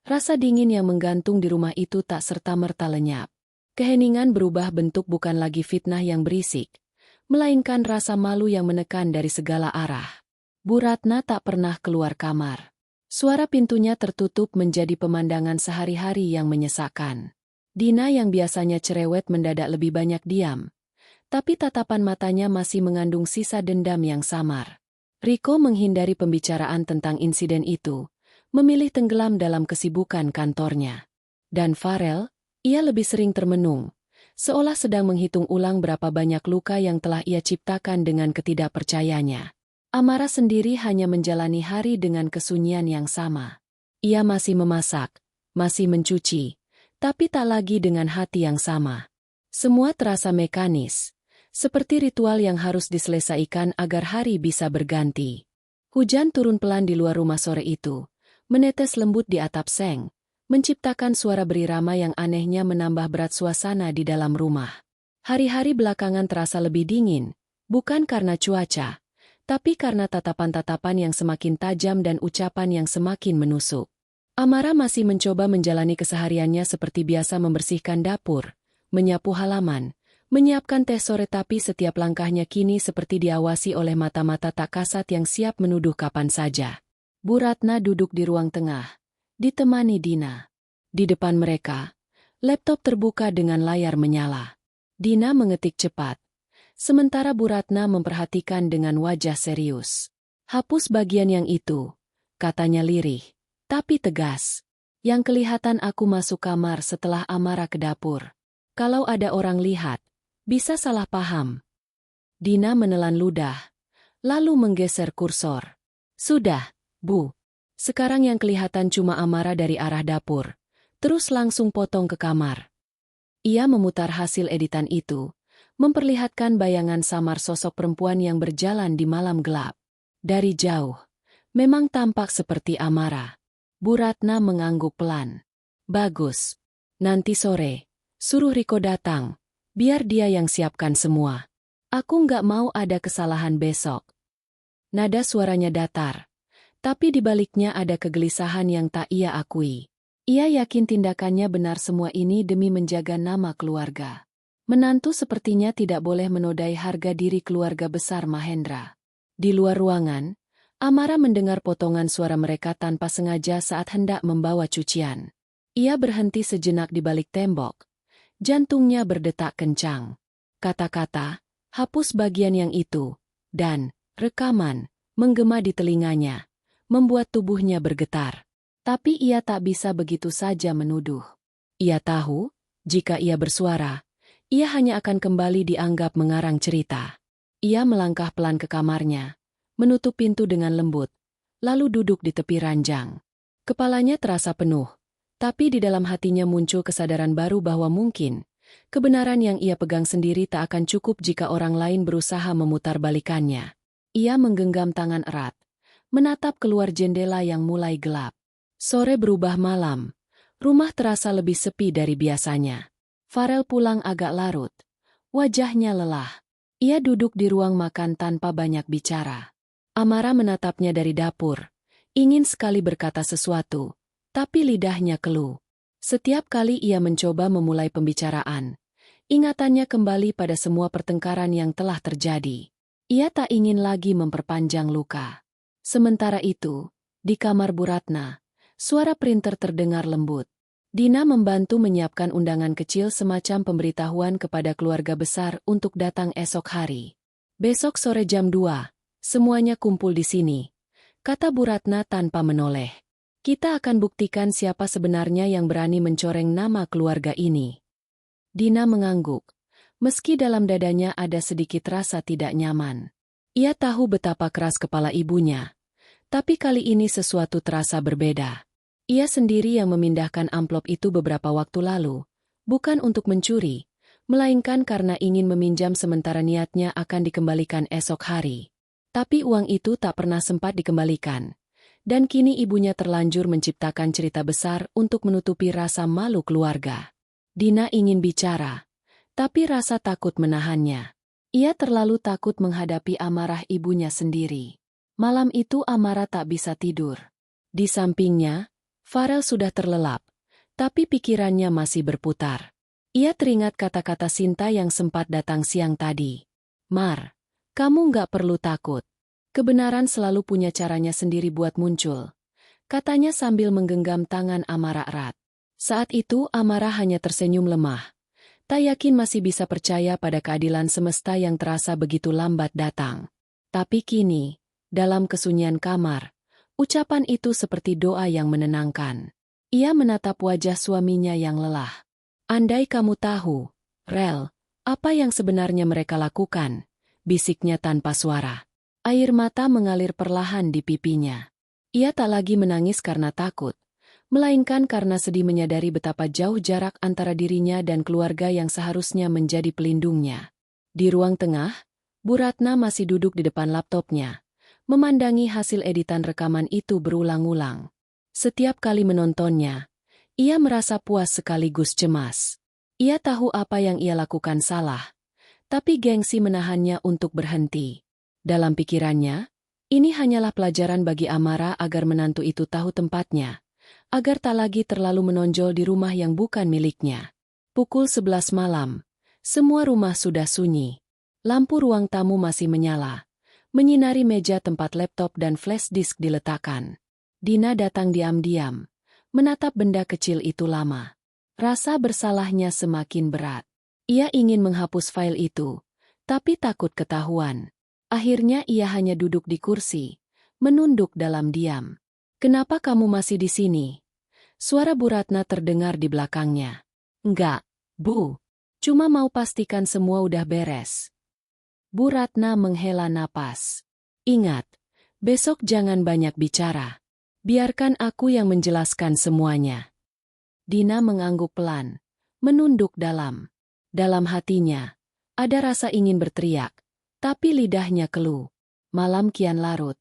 rasa dingin yang menggantung di rumah itu tak serta-merta lenyap. Keheningan berubah bentuk bukan lagi fitnah yang berisik, melainkan rasa malu yang menekan dari segala arah. Bu Ratna tak pernah keluar kamar. Suara pintunya tertutup menjadi pemandangan sehari-hari yang menyesakkan. Dina yang biasanya cerewet mendadak lebih banyak diam, tapi tatapan matanya masih mengandung sisa dendam yang samar. Riko menghindari pembicaraan tentang insiden itu, memilih tenggelam dalam kesibukan kantornya. Dan Farel, ia lebih sering termenung, seolah sedang menghitung ulang berapa banyak luka yang telah ia ciptakan dengan ketidakpercayanya. Amara sendiri hanya menjalani hari dengan kesunyian yang sama. Ia masih memasak, masih mencuci, tapi tak lagi dengan hati yang sama. Semua terasa mekanis, seperti ritual yang harus diselesaikan agar hari bisa berganti. Hujan turun pelan di luar rumah sore itu, menetes lembut di atap seng, menciptakan suara berirama yang anehnya menambah berat suasana di dalam rumah. Hari-hari belakangan terasa lebih dingin, bukan karena cuaca, tapi karena tatapan-tatapan yang semakin tajam dan ucapan yang semakin menusuk. Amara masih mencoba menjalani kesehariannya seperti biasa, membersihkan dapur, menyapu halaman, menyiapkan teh sore, tapi setiap langkahnya kini seperti diawasi oleh mata-mata tak kasat yang siap menuduh kapan saja. Bu Ratna duduk di ruang tengah, ditemani Dina. Di depan mereka, laptop terbuka dengan layar menyala. Dina mengetik cepat, sementara Bu Ratna memperhatikan dengan wajah serius. Hapus bagian yang itu, katanya lirih, tapi tegas. Yang kelihatan aku masuk kamar setelah Amara ke dapur. Kalau ada orang lihat, bisa salah paham. Dina menelan ludah, lalu menggeser kursor. Sudah, Bu. Sekarang yang kelihatan cuma Amara dari arah dapur. Terus langsung potong ke kamar. Ia memutar hasil editan itu, memperlihatkan bayangan samar sosok perempuan yang berjalan di malam gelap. Dari jauh, memang tampak seperti Amara. Bu Ratna mengangguk pelan. Bagus. Nanti sore, suruh Riko datang, biar dia yang siapkan semua. Aku nggak mau ada kesalahan besok. Nada suaranya datar, tapi di baliknya ada kegelisahan yang tak ia akui. Ia yakin tindakannya benar, semua ini demi menjaga nama keluarga. Menantu sepertinya tidak boleh menodai harga diri keluarga besar Mahendra. Di luar ruangan, Amara mendengar potongan suara mereka tanpa sengaja saat hendak membawa cucian. Ia berhenti sejenak di balik tembok. Jantungnya berdetak kencang. Kata-kata, hapus bagian yang itu, dan rekaman, menggema di telinganya, membuat tubuhnya bergetar. Tapi ia tak bisa begitu saja menuduh. Ia tahu, jika ia bersuara, ia hanya akan kembali dianggap mengarang cerita. Ia melangkah pelan ke kamarnya, menutup pintu dengan lembut, lalu duduk di tepi ranjang. Kepalanya terasa penuh, tapi di dalam hatinya muncul kesadaran baru bahwa mungkin kebenaran yang ia pegang sendiri tak akan cukup jika orang lain berusaha memutarbalikannya. Ia menggenggam tangan erat, menatap keluar jendela yang mulai gelap. Sore berubah malam. Rumah terasa lebih sepi dari biasanya. Farel pulang agak larut. Wajahnya lelah. Ia duduk di ruang makan tanpa banyak bicara. Amara menatapnya dari dapur. Ingin sekali berkata sesuatu, tapi lidahnya keluh. Setiap kali ia mencoba memulai pembicaraan, ingatannya kembali pada semua pertengkaran yang telah terjadi. Ia tak ingin lagi memperpanjang luka. Sementara itu, di kamar Bu Ratna, suara printer terdengar lembut. Dina membantu menyiapkan undangan kecil semacam pemberitahuan kepada keluarga besar untuk datang esok hari. Besok sore jam 2, semuanya kumpul di sini, kata Bu Ratna tanpa menoleh. Kita akan buktikan siapa sebenarnya yang berani mencoreng nama keluarga ini. Dina mengangguk, meski dalam dadanya ada sedikit rasa tidak nyaman. Ia tahu betapa keras kepala ibunya, tapi kali ini sesuatu terasa berbeda. Ia sendiri yang memindahkan amplop itu beberapa waktu lalu, bukan untuk mencuri, melainkan karena ingin meminjam sementara niatnya akan dikembalikan esok hari. Tapi uang itu tak pernah sempat dikembalikan, dan kini ibunya terlanjur menciptakan cerita besar untuk menutupi rasa malu keluarga. Dina ingin bicara, tapi rasa takut menahannya. Ia terlalu takut menghadapi amarah ibunya sendiri. Malam itu Amara tak bisa tidur. Di sampingnya, Farel sudah terlelap, tapi pikirannya masih berputar. Ia teringat kata-kata Sinta yang sempat datang siang tadi. Mar, kamu nggak perlu takut. Kebenaran selalu punya caranya sendiri buat muncul, katanya sambil menggenggam tangan Amara erat. Saat itu Amara hanya tersenyum lemah. Tak yakin masih bisa percaya pada keadilan semesta yang terasa begitu lambat datang. Tapi kini, dalam kesunyian kamar, ucapan itu seperti doa yang menenangkan. Ia menatap wajah suaminya yang lelah. Andai kamu tahu, Rel, apa yang sebenarnya mereka lakukan, bisiknya tanpa suara. Air mata mengalir perlahan di pipinya. Ia tak lagi menangis karena takut, melainkan karena sedih menyadari betapa jauh jarak antara dirinya dan keluarga yang seharusnya menjadi pelindungnya. Di ruang tengah, Bu Ratna masih duduk di depan laptopnya, memandangi hasil editan rekaman itu berulang-ulang. Setiap kali menontonnya, ia merasa puas sekaligus cemas. Ia tahu apa yang ia lakukan salah, tapi gengsi menahannya untuk berhenti. Dalam pikirannya, ini hanyalah pelajaran bagi Amara agar menantu itu tahu tempatnya, agar tak lagi terlalu menonjol di rumah yang bukan miliknya. Pukul 11 malam, semua rumah sudah sunyi. Lampu ruang tamu masih menyala, menyinari meja tempat laptop dan flash disk diletakkan. Dina datang diam-diam, menatap benda kecil itu lama. Rasa bersalahnya semakin berat. Ia ingin menghapus file itu, tapi takut ketahuan. Akhirnya ia hanya duduk di kursi, menunduk dalam diam. Kenapa kamu masih di sini? Suara Bu Ratna terdengar di belakangnya. Enggak, Bu. Cuma mau pastikan semua udah beres. Bu Ratna menghela napas. Ingat, besok jangan banyak bicara. Biarkan aku yang menjelaskan semuanya. Dina mengangguk pelan, menunduk dalam. Dalam hatinya, ada rasa ingin berteriak, tapi lidahnya keluh. Malam kian larut.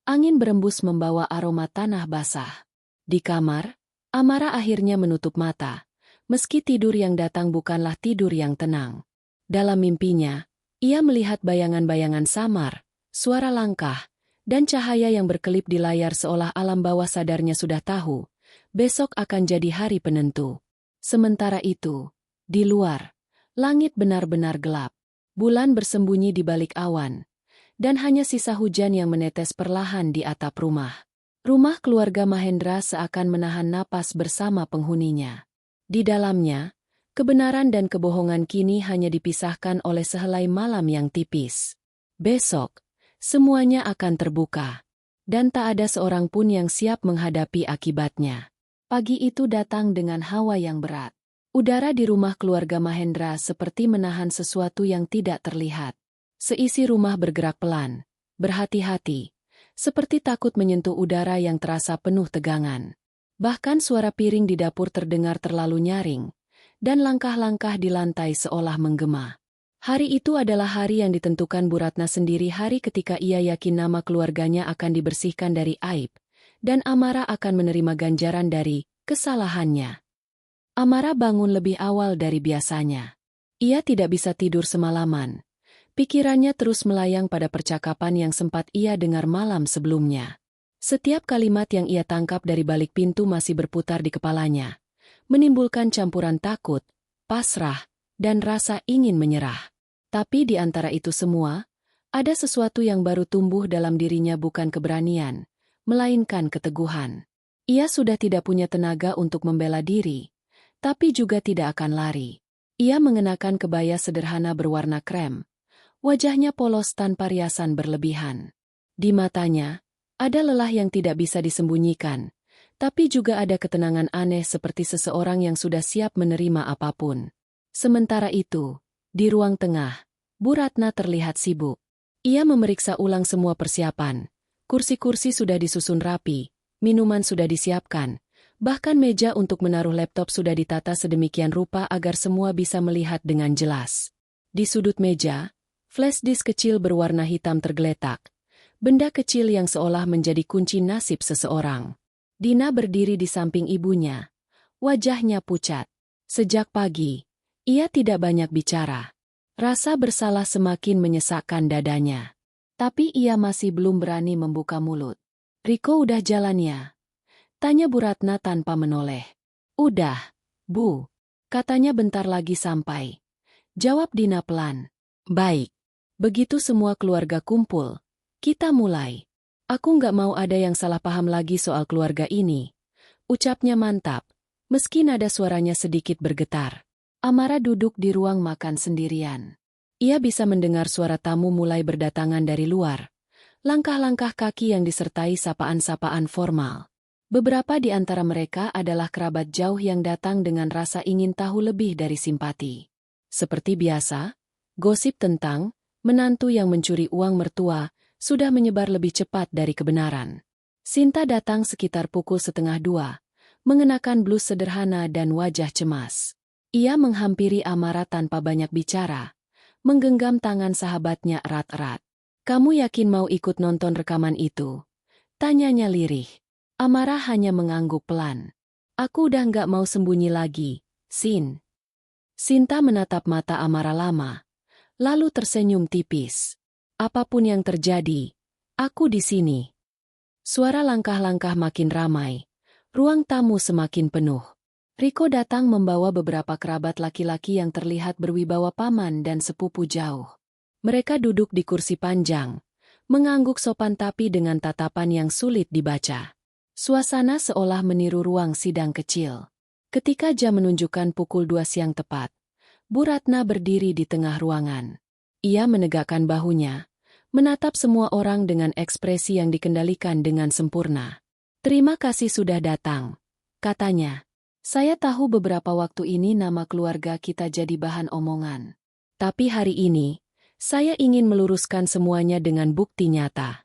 Angin berembus membawa aroma tanah basah. Di kamar, Amara akhirnya menutup mata, meski tidur yang datang bukanlah tidur yang tenang. Dalam mimpinya, ia melihat bayangan-bayangan samar, suara langkah, dan cahaya yang berkelip di layar seolah alam bawah sadarnya sudah tahu, besok akan jadi hari penentu. Sementara itu, di luar, langit benar-benar gelap. Bulan bersembunyi di balik awan, dan hanya sisa hujan yang menetes perlahan di atap rumah. Rumah keluarga Mahendra seakan menahan napas bersama penghuninya. Di dalamnya, kebenaran dan kebohongan kini hanya dipisahkan oleh sehelai malam yang tipis. Besok, semuanya akan terbuka, dan tak ada seorang pun yang siap menghadapi akibatnya. Pagi itu datang dengan hawa yang berat. Udara di rumah keluarga Mahendra seperti menahan sesuatu yang tidak terlihat. Seisi rumah bergerak pelan, berhati-hati, seperti takut menyentuh udara yang terasa penuh tegangan. Bahkan suara piring di dapur terdengar terlalu nyaring, dan langkah-langkah di lantai seolah menggema. Hari itu adalah hari yang ditentukan Bu Ratna sendiri, hari ketika ia yakin nama keluarganya akan dibersihkan dari aib, dan Amara akan menerima ganjaran dari kesalahannya. Amara bangun lebih awal dari biasanya. Ia tidak bisa tidur semalaman. Pikirannya terus melayang pada percakapan yang sempat ia dengar malam sebelumnya. Setiap kalimat yang ia tangkap dari balik pintu masih berputar di kepalanya, menimbulkan campuran takut, pasrah, dan rasa ingin menyerah. Tapi di antara itu semua, ada sesuatu yang baru tumbuh dalam dirinya, bukan keberanian, melainkan keteguhan. Ia sudah tidak punya tenaga untuk membela diri, tapi juga tidak akan lari. Ia mengenakan kebaya sederhana berwarna krem, wajahnya polos tanpa riasan berlebihan. Di matanya, ada lelah yang tidak bisa disembunyikan, tapi juga ada ketenangan aneh seperti seseorang yang sudah siap menerima apapun. Sementara itu, di ruang tengah, Bu Ratna terlihat sibuk. Ia memeriksa ulang semua persiapan. Kursi-kursi sudah disusun rapi, minuman sudah disiapkan, bahkan meja untuk menaruh laptop sudah ditata sedemikian rupa agar semua bisa melihat dengan jelas. Di sudut meja, flash disk kecil berwarna hitam tergeletak. Benda kecil yang seolah menjadi kunci nasib seseorang. Dina berdiri di samping ibunya. Wajahnya pucat. Sejak pagi, ia tidak banyak bicara. Rasa bersalah semakin menyesakkan dadanya. Tapi ia masih belum berani membuka mulut. "Riko udah jalan ya?" tanya Bu Ratna tanpa menoleh. "Udah, Bu," katanya, "bentar lagi sampai." Jawab Dina pelan. "Baik. Begitu semua keluarga kumpul, kita mulai. Aku nggak mau ada yang salah paham lagi soal keluarga ini." Ucapnya mantap, meski nada suaranya sedikit bergetar. Amara duduk di ruang makan sendirian. Ia bisa mendengar suara tamu mulai berdatangan dari luar. Langkah-langkah kaki yang disertai sapaan-sapaan formal. Beberapa di antara mereka adalah kerabat jauh yang datang dengan rasa ingin tahu lebih dari simpati. Seperti biasa, gosip tentang menantu yang mencuri uang mertua sudah menyebar lebih cepat dari kebenaran. Sinta datang sekitar pukul 1:30, mengenakan blus sederhana dan wajah cemas. Ia menghampiri Amara tanpa banyak bicara, menggenggam tangan sahabatnya erat-erat. "Kamu yakin mau ikut nonton rekaman itu?" tanyanya lirih. Amara hanya mengangguk pelan. "Aku udah nggak mau sembunyi lagi, Sin." Sinta menatap mata Amara lama, lalu tersenyum tipis. "Apapun yang terjadi, aku di sini." Suara langkah-langkah makin ramai. Ruang tamu semakin penuh. Riko datang membawa beberapa kerabat laki-laki yang terlihat berwibawa, paman dan sepupu jauh. Mereka duduk di kursi panjang, mengangguk sopan tapi dengan tatapan yang sulit dibaca. Suasana seolah meniru ruang sidang kecil. Ketika jam menunjukkan pukul 2 siang tepat, Bu Ratna berdiri di tengah ruangan. Ia menegakkan bahunya, menatap semua orang dengan ekspresi yang dikendalikan dengan sempurna. "Terima kasih sudah datang," katanya. "Saya tahu beberapa waktu ini nama keluarga kita jadi bahan omongan. Tapi hari ini, saya ingin meluruskan semuanya dengan bukti nyata."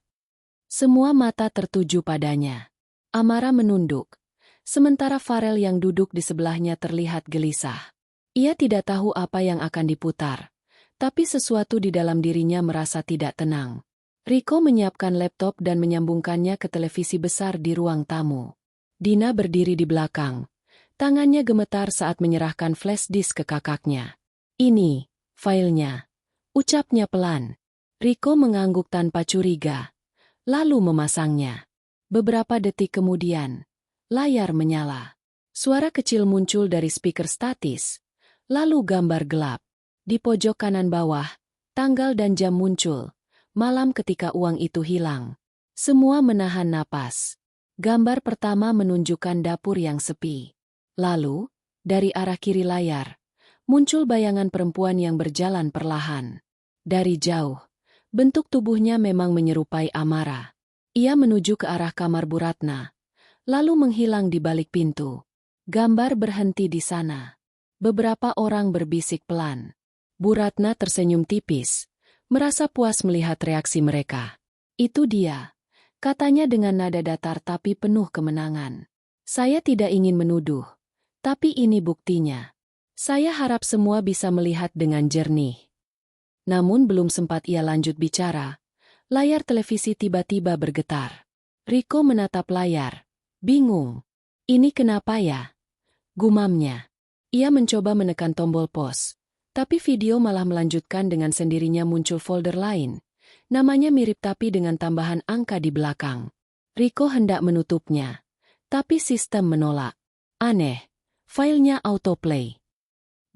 Semua mata tertuju padanya. Amara menunduk, sementara Farel yang duduk di sebelahnya terlihat gelisah. Ia tidak tahu apa yang akan diputar, tapi sesuatu di dalam dirinya merasa tidak tenang. Riko menyiapkan laptop dan menyambungkannya ke televisi besar di ruang tamu. Dina berdiri di belakang. Tangannya gemetar saat menyerahkan flash disk ke kakaknya. "Ini, filenya," ucapnya pelan. Riko mengangguk tanpa curiga, lalu memasangnya. Beberapa detik kemudian, layar menyala. Suara kecil muncul dari speaker statis, lalu gambar gelap. Di pojok kanan bawah, tanggal dan jam muncul. Malam ketika uang itu hilang. Semua menahan napas. Gambar pertama menunjukkan dapur yang sepi. Lalu, dari arah kiri layar, muncul bayangan perempuan yang berjalan perlahan. Dari jauh, bentuk tubuhnya memang menyerupai Amara. Ia menuju ke arah kamar Bu Ratna, lalu menghilang di balik pintu. Gambar berhenti di sana. Beberapa orang berbisik pelan. Bu Ratna tersenyum tipis, merasa puas melihat reaksi mereka. "Itu dia," katanya dengan nada datar tapi penuh kemenangan. "Saya tidak ingin menuduh, tapi ini buktinya." Saya harap semua bisa melihat dengan jernih. Namun belum sempat ia lanjut bicara, layar televisi tiba-tiba bergetar. Rico menatap layar, bingung. Ini kenapa ya? Gumamnya. Ia mencoba menekan tombol pause, tapi video malah melanjutkan dengan sendirinya muncul folder lain. Namanya mirip tapi dengan tambahan angka di belakang. Rico hendak menutupnya, tapi sistem menolak. Aneh, filenya autoplay.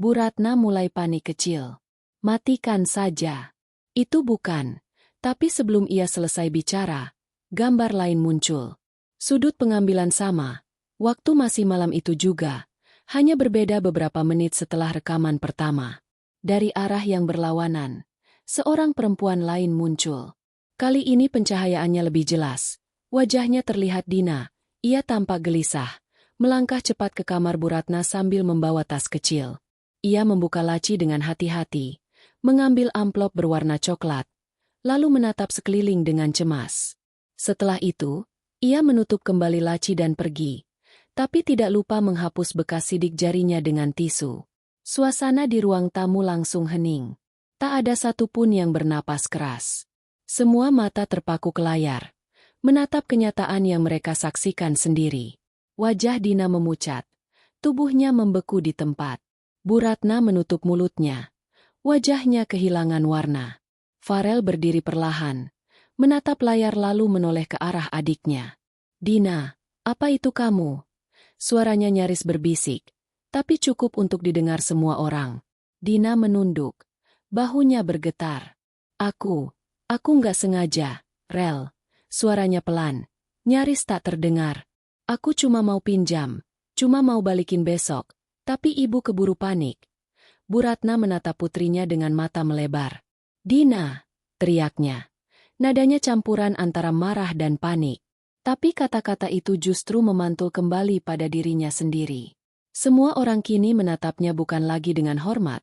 Bu Ratna mulai panik kecil. Matikan saja. Itu bukan. Tapi sebelum ia selesai bicara, gambar lain muncul. Sudut pengambilan sama. Waktu masih malam itu juga. Hanya berbeda beberapa menit setelah rekaman pertama. Dari arah yang berlawanan, seorang perempuan lain muncul. Kali ini pencahayaannya lebih jelas. Wajahnya terlihat Dina. Ia tampak gelisah. Melangkah cepat ke kamar Bu Ratna sambil membawa tas kecil. Ia membuka laci dengan hati-hati, mengambil amplop berwarna coklat, lalu menatap sekeliling dengan cemas. Setelah itu, ia menutup kembali laci dan pergi, tapi tidak lupa menghapus bekas sidik jarinya dengan tisu. Suasana di ruang tamu langsung hening. Tak ada satupun yang bernapas keras. Semua mata terpaku ke layar, menatap kenyataan yang mereka saksikan sendiri. Wajah Dina memucat, tubuhnya membeku di tempat. Bu Ratna menutup mulutnya. Wajahnya kehilangan warna. Farel berdiri perlahan, menatap layar lalu menoleh ke arah adiknya. Dina, apa itu kamu? Suaranya nyaris berbisik, tapi cukup untuk didengar semua orang. Dina menunduk, bahunya bergetar. Aku nggak sengaja, Rel. Suaranya pelan, nyaris tak terdengar. Aku cuma mau pinjam, cuma mau balikin besok. Tapi ibu keburu panik. Bu Ratna menatap putrinya dengan mata melebar. Dina, teriaknya. Nadanya campuran antara marah dan panik. Tapi kata-kata itu justru memantul kembali pada dirinya sendiri. Semua orang kini menatapnya bukan lagi dengan hormat,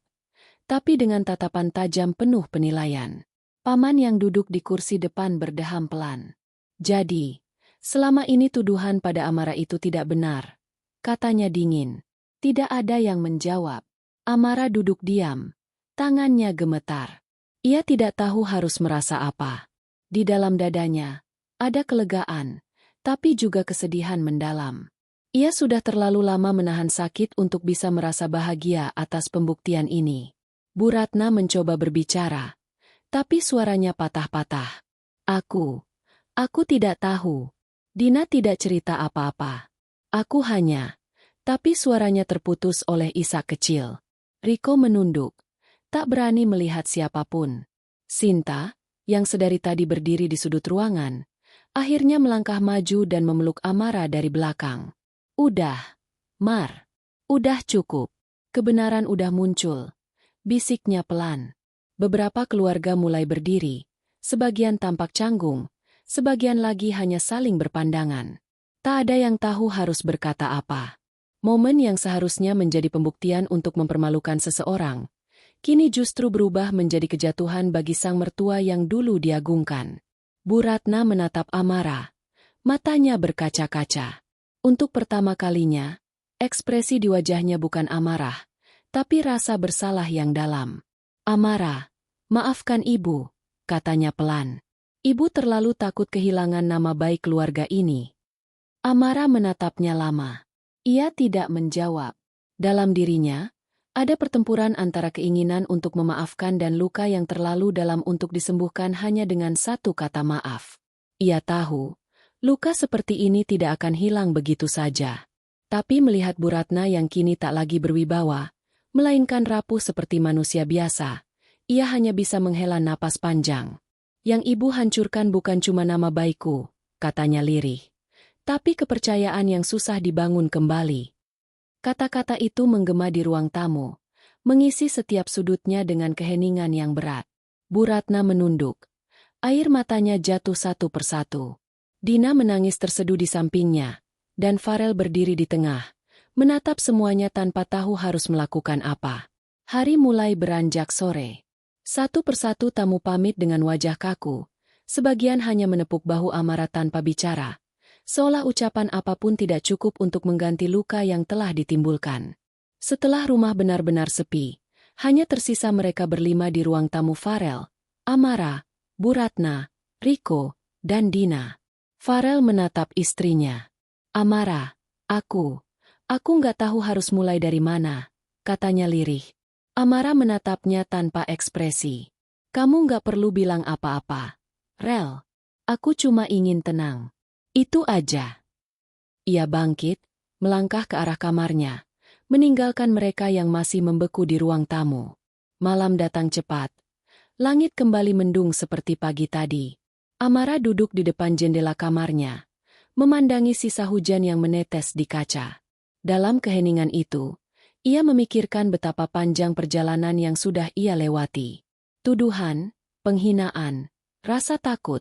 tapi dengan tatapan tajam penuh penilaian. Paman yang duduk di kursi depan berdeham pelan. Jadi, selama ini tuduhan pada Amara itu tidak benar, katanya dingin. Tidak ada yang menjawab. Amara duduk diam. Tangannya gemetar. Ia tidak tahu harus merasa apa. Di dalam dadanya, ada kelegaan, tapi juga kesedihan mendalam. Ia sudah terlalu lama menahan sakit untuk bisa merasa bahagia atas pembuktian ini. Bu Ratna mencoba berbicara, tapi suaranya patah-patah. Aku tidak tahu. Dina tidak cerita apa-apa. Aku hanya... Tapi suaranya terputus oleh isak kecil. Rico menunduk, tak berani melihat siapapun. Sinta, yang sedari tadi berdiri di sudut ruangan, akhirnya melangkah maju dan memeluk Amara dari belakang. Udah, Mar. Udah cukup. Kebenaran udah muncul. Bisiknya pelan. Beberapa keluarga mulai berdiri. Sebagian tampak canggung, sebagian lagi hanya saling berpandangan. Tak ada yang tahu harus berkata apa. Momen yang seharusnya menjadi pembuktian untuk mempermalukan seseorang, kini justru berubah menjadi kejatuhan bagi sang mertua yang dulu diagungkan. Bu Ratna menatap Amara. Matanya berkaca-kaca. Untuk pertama kalinya, ekspresi di wajahnya bukan amarah, tapi rasa bersalah yang dalam. Amara, maafkan ibu, katanya pelan. Ibu terlalu takut kehilangan nama baik keluarga ini. Amara menatapnya lama. Ia tidak menjawab. Dalam dirinya, ada pertempuran antara keinginan untuk memaafkan dan luka yang terlalu dalam untuk disembuhkan hanya dengan satu kata maaf. Ia tahu, luka seperti ini tidak akan hilang begitu saja. Tapi melihat Bu Ratna yang kini tak lagi berwibawa, melainkan rapuh seperti manusia biasa, ia hanya bisa menghela napas panjang. Yang ibu hancurkan bukan cuma nama baikku, katanya lirih, tapi kepercayaan yang susah dibangun kembali. Kata-kata itu menggema di ruang tamu, mengisi setiap sudutnya dengan keheningan yang berat. Bu Ratna menunduk. Air matanya jatuh satu persatu. Dina menangis terseduh di sampingnya, dan Farel berdiri di tengah, menatap semuanya tanpa tahu harus melakukan apa. Hari mulai beranjak sore. Satu persatu tamu pamit dengan wajah kaku, sebagian hanya menepuk bahu Amara tanpa bicara. Seolah ucapan apapun tidak cukup untuk mengganti luka yang telah ditimbulkan. Setelah rumah benar-benar sepi, hanya tersisa mereka berlima di ruang tamu Farel, Amara, Bu Ratna, Riko, dan Dina. Farel menatap istrinya. Amara, aku nggak tahu harus mulai dari mana, katanya lirih. Amara menatapnya tanpa ekspresi. Kamu nggak perlu bilang apa-apa. Rel, aku cuma ingin tenang. Itu aja. Ia bangkit, melangkah ke arah kamarnya, meninggalkan mereka yang masih membeku di ruang tamu. Malam datang cepat. Langit kembali mendung seperti pagi tadi. Amara duduk di depan jendela kamarnya, memandangi sisa hujan yang menetes di kaca. Dalam keheningan itu, ia memikirkan betapa panjang perjalanan yang sudah ia lewati. Tuduhan, penghinaan, rasa takut,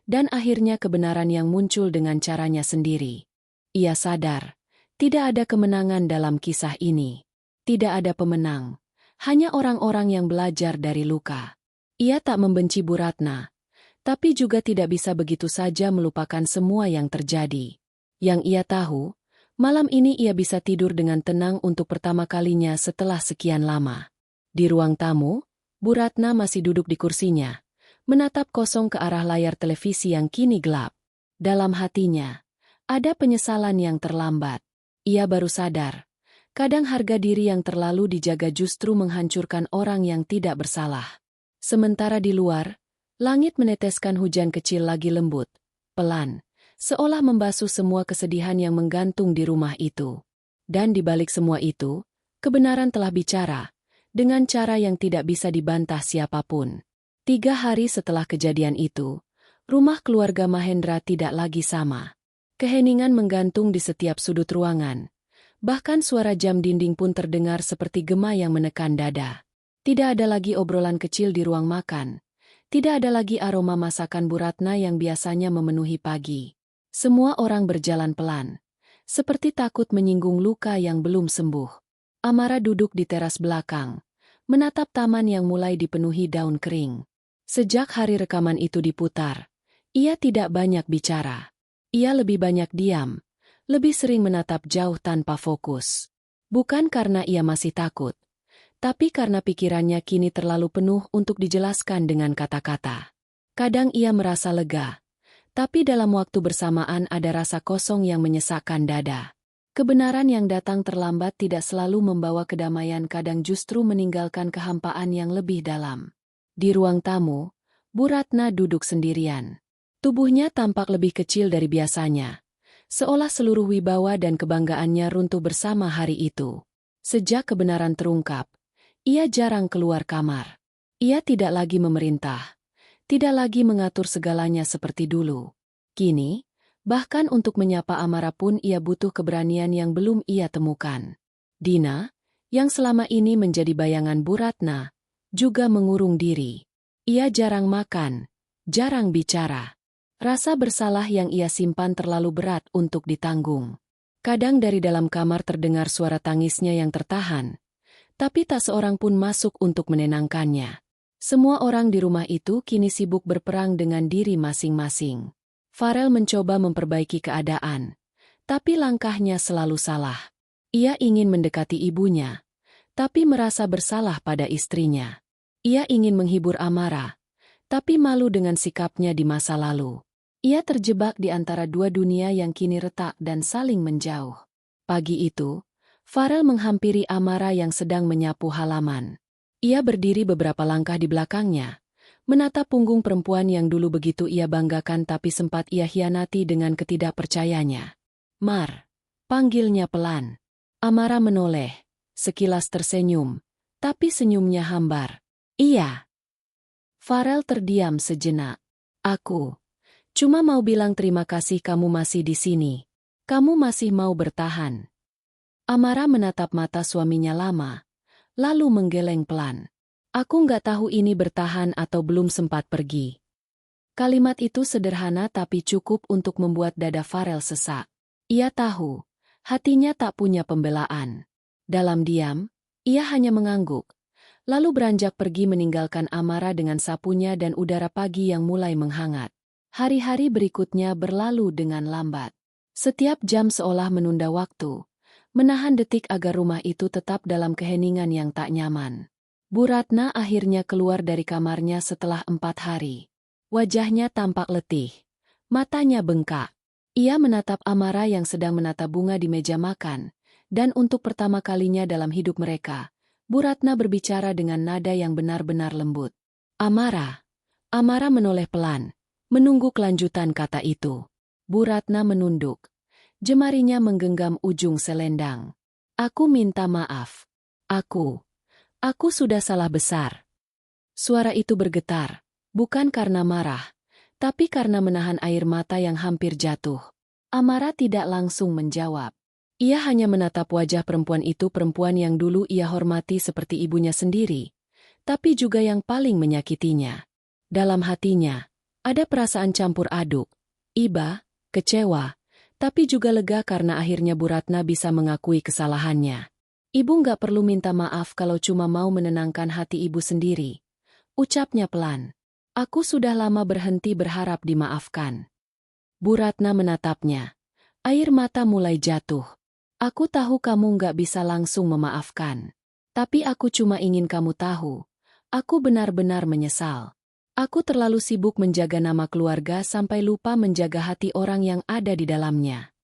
dan akhirnya kebenaran yang muncul dengan caranya sendiri. Ia sadar, tidak ada kemenangan dalam kisah ini. Tidak ada pemenang, hanya orang-orang yang belajar dari luka. Ia tak membenci Bu Ratna, tapi juga tidak bisa begitu saja melupakan semua yang terjadi. Yang ia tahu, malam ini ia bisa tidur dengan tenang untuk pertama kalinya setelah sekian lama. Di ruang tamu, Bu Ratna masih duduk di kursinya, menatap kosong ke arah layar televisi yang kini gelap. Dalam hatinya, ada penyesalan yang terlambat. Ia baru sadar, kadang harga diri yang terlalu dijaga justru menghancurkan orang yang tidak bersalah. Sementara di luar, langit meneteskan hujan kecil lagi lembut, pelan, seolah membasuh semua kesedihan yang menggantung di rumah itu. Dan di balik semua itu, kebenaran telah bicara, dengan cara yang tidak bisa dibantah siapapun. 3 hari setelah kejadian itu, rumah keluarga Mahendra tidak lagi sama. Keheningan menggantung di setiap sudut ruangan. Bahkan suara jam dinding pun terdengar seperti gema yang menekan dada. Tidak ada lagi obrolan kecil di ruang makan. Tidak ada lagi aroma masakan Bu Ratna yang biasanya memenuhi pagi. Semua orang berjalan pelan, seperti takut menyinggung luka yang belum sembuh. Amara duduk di teras belakang, menatap taman yang mulai dipenuhi daun kering. Sejak hari rekaman itu diputar, ia tidak banyak bicara. Ia lebih banyak diam, lebih sering menatap jauh tanpa fokus. Bukan karena ia masih takut, tapi karena pikirannya kini terlalu penuh untuk dijelaskan dengan kata-kata. Kadang ia merasa lega, tapi dalam waktu bersamaan ada rasa kosong yang menyesakkan dada. Kebenaran yang datang terlambat tidak selalu membawa kedamaian, kadang justru meninggalkan kehampaan yang lebih dalam. Di ruang tamu, Bu Ratna duduk sendirian. Tubuhnya tampak lebih kecil dari biasanya, seolah seluruh wibawa dan kebanggaannya runtuh bersama hari itu. Sejak kebenaran terungkap, ia jarang keluar kamar. Ia tidak lagi memerintah, tidak lagi mengatur segalanya seperti dulu. Kini, bahkan untuk menyapa Amara pun ia butuh keberanian yang belum ia temukan. Dina, yang selama ini menjadi bayangan Bu Ratna, juga mengurung diri. Ia jarang makan, jarang bicara. Rasa bersalah yang ia simpan terlalu berat untuk ditanggung. Kadang dari dalam kamar terdengar suara tangisnya yang tertahan, tapi tak seorang pun masuk untuk menenangkannya. Semua orang di rumah itu kini sibuk berperang dengan diri masing-masing. Farel mencoba memperbaiki keadaan, tapi langkahnya selalu salah. Ia ingin mendekati ibunya, tapi merasa bersalah pada istrinya. Ia ingin menghibur Amara, tapi malu dengan sikapnya di masa lalu. Ia terjebak di antara dua dunia yang kini retak dan saling menjauh. Pagi itu, Farel menghampiri Amara yang sedang menyapu halaman. Ia berdiri beberapa langkah di belakangnya, menatap punggung perempuan yang dulu begitu ia banggakan tapi sempat ia hianati dengan ketidakpercayanya. Mar, panggilnya pelan. Amara menoleh, sekilas tersenyum, tapi senyumnya hambar. Iya. Farel terdiam sejenak. Aku cuma mau bilang terima kasih kamu masih di sini. Kamu masih mau bertahan. Amara menatap mata suaminya lama, lalu menggeleng pelan. Aku nggak tahu ini bertahan atau belum sempat pergi. Kalimat itu sederhana tapi cukup untuk membuat dada Farel sesak. Ia tahu, hatinya tak punya pembelaan. Dalam diam, ia hanya mengangguk, lalu beranjak pergi meninggalkan Amara dengan sapunya dan udara pagi yang mulai menghangat. Hari-hari berikutnya berlalu dengan lambat. Setiap jam seolah menunda waktu, menahan detik agar rumah itu tetap dalam keheningan yang tak nyaman. Bu Ratna akhirnya keluar dari kamarnya setelah 4 hari. Wajahnya tampak letih. Matanya bengkak. Ia menatap Amara yang sedang menata bunga di meja makan, dan untuk pertama kalinya dalam hidup mereka, Bu Ratna berbicara dengan nada yang benar-benar lembut. Amara. Amara menoleh pelan, menunggu kelanjutan kata itu. Bu Ratna menunduk. Jemarinya menggenggam ujung selendang. Aku minta maaf. Aku sudah salah besar. Suara itu bergetar, bukan karena marah, tapi karena menahan air mata yang hampir jatuh. Amara tidak langsung menjawab. Ia hanya menatap wajah perempuan itu, perempuan yang dulu ia hormati seperti ibunya sendiri, tapi juga yang paling menyakitinya. Dalam hatinya, ada perasaan campur aduk, iba, kecewa, tapi juga lega karena akhirnya Bu Ratna bisa mengakui kesalahannya. Ibu nggak perlu minta maaf kalau cuma mau menenangkan hati ibu sendiri. Ucapnya pelan. Aku sudah lama berhenti berharap dimaafkan. Bu Ratna menatapnya. Air mata mulai jatuh. Aku tahu kamu nggak bisa langsung memaafkan. Tapi aku cuma ingin kamu tahu. Aku benar-benar menyesal. Aku terlalu sibuk menjaga nama keluarga sampai lupa menjaga hati orang yang ada di dalamnya.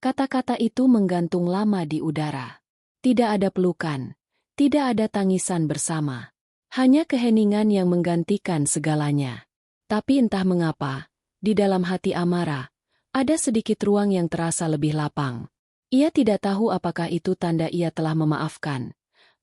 Kata-kata itu menggantung lama di udara. Tidak ada pelukan, tidak ada tangisan bersama. Hanya keheningan yang menggantikan segalanya. Tapi entah mengapa, di dalam hati Amara, ada sedikit ruang yang terasa lebih lapang. Ia tidak tahu apakah itu tanda ia telah memaafkan,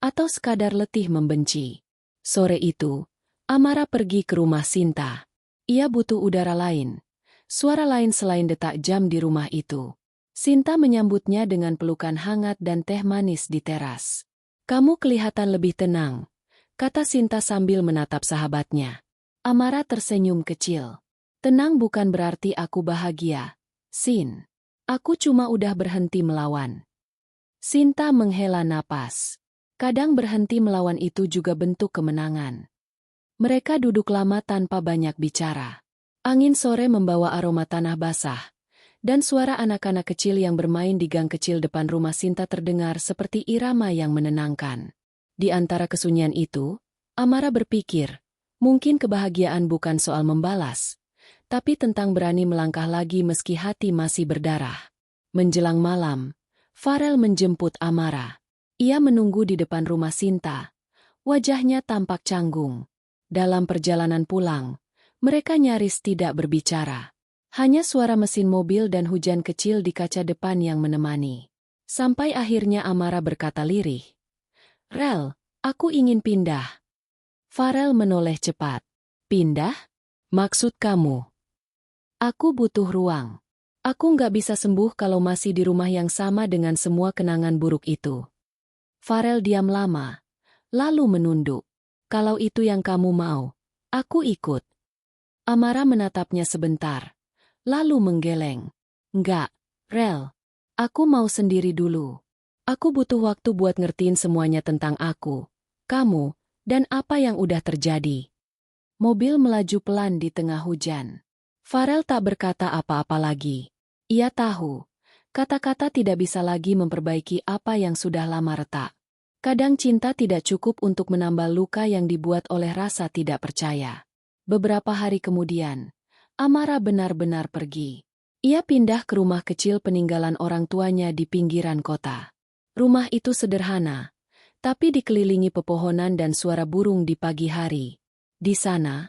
atau sekadar letih membenci. Sore itu, Amara pergi ke rumah Sinta. Ia butuh udara lain, suara lain selain detak jam di rumah itu. Sinta menyambutnya dengan pelukan hangat dan teh manis di teras. Kamu kelihatan lebih tenang, kata Sinta sambil menatap sahabatnya. Amara tersenyum kecil. Tenang bukan berarti aku bahagia, Sin. Aku cuma udah berhenti melawan. Sinta menghela napas. Kadang berhenti melawan itu juga bentuk kemenangan. Mereka duduk lama tanpa banyak bicara. Angin sore membawa aroma tanah basah. Dan suara anak-anak kecil yang bermain di gang kecil depan rumah Sinta terdengar seperti irama yang menenangkan. Di antara kesunyian itu, Amara berpikir, mungkin kebahagiaan bukan soal membalas, tapi tentang berani melangkah lagi meski hati masih berdarah. Menjelang malam, Farel menjemput Amara. Ia menunggu di depan rumah Sinta. Wajahnya tampak canggung. Dalam perjalanan pulang, mereka nyaris tidak berbicara. Hanya suara mesin mobil dan hujan kecil di kaca depan yang menemani. Sampai akhirnya Amara berkata lirih. Rel, aku ingin pindah. Farel menoleh cepat. Pindah? Maksud kamu? Aku butuh ruang. Aku nggak bisa sembuh kalau masih di rumah yang sama dengan semua kenangan buruk itu. Farel diam lama, lalu menunduk. Kalau itu yang kamu mau, aku ikut. Amara menatapnya sebentar. Lalu menggeleng. Enggak, Rel. Aku mau sendiri dulu. Aku butuh waktu buat ngertiin semuanya tentang aku, kamu, dan apa yang udah terjadi. Mobil melaju pelan di tengah hujan. Farel tak berkata apa-apa lagi. Ia tahu, kata-kata tidak bisa lagi memperbaiki apa yang sudah lama retak. Kadang cinta tidak cukup untuk menambal luka yang dibuat oleh rasa tidak percaya. Beberapa hari kemudian, Amara benar-benar pergi. Ia pindah ke rumah kecil peninggalan orang tuanya di pinggiran kota. Rumah itu sederhana, tapi dikelilingi pepohonan dan suara burung di pagi hari. Di sana,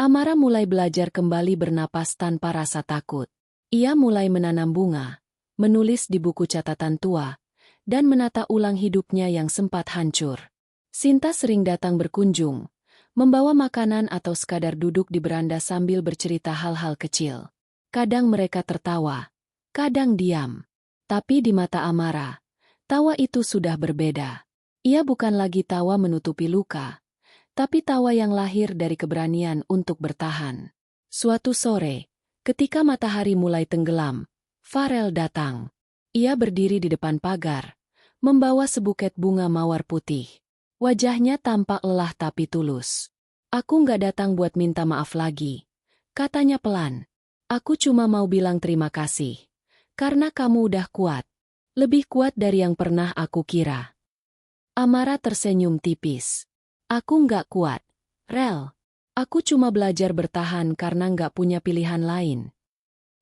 Amara mulai belajar kembali bernapas tanpa rasa takut. Ia mulai menanam bunga, menulis di buku catatan tua, dan menata ulang hidupnya yang sempat hancur. Sinta sering datang berkunjung, membawa makanan atau sekadar duduk di beranda sambil bercerita hal-hal kecil. Kadang mereka tertawa, kadang diam. Tapi di mata Amara, tawa itu sudah berbeda. Ia bukan lagi tawa menutupi luka, tapi tawa yang lahir dari keberanian untuk bertahan. Suatu sore, ketika matahari mulai tenggelam, Farel datang. Ia berdiri di depan pagar, membawa sebuket bunga mawar putih. Wajahnya tampak lelah tapi tulus. Aku nggak datang buat minta maaf lagi, katanya pelan. Aku cuma mau bilang terima kasih. Karena kamu udah kuat. Lebih kuat dari yang pernah aku kira. Amara tersenyum tipis. Aku nggak kuat, Rel. Aku cuma belajar bertahan karena nggak punya pilihan lain.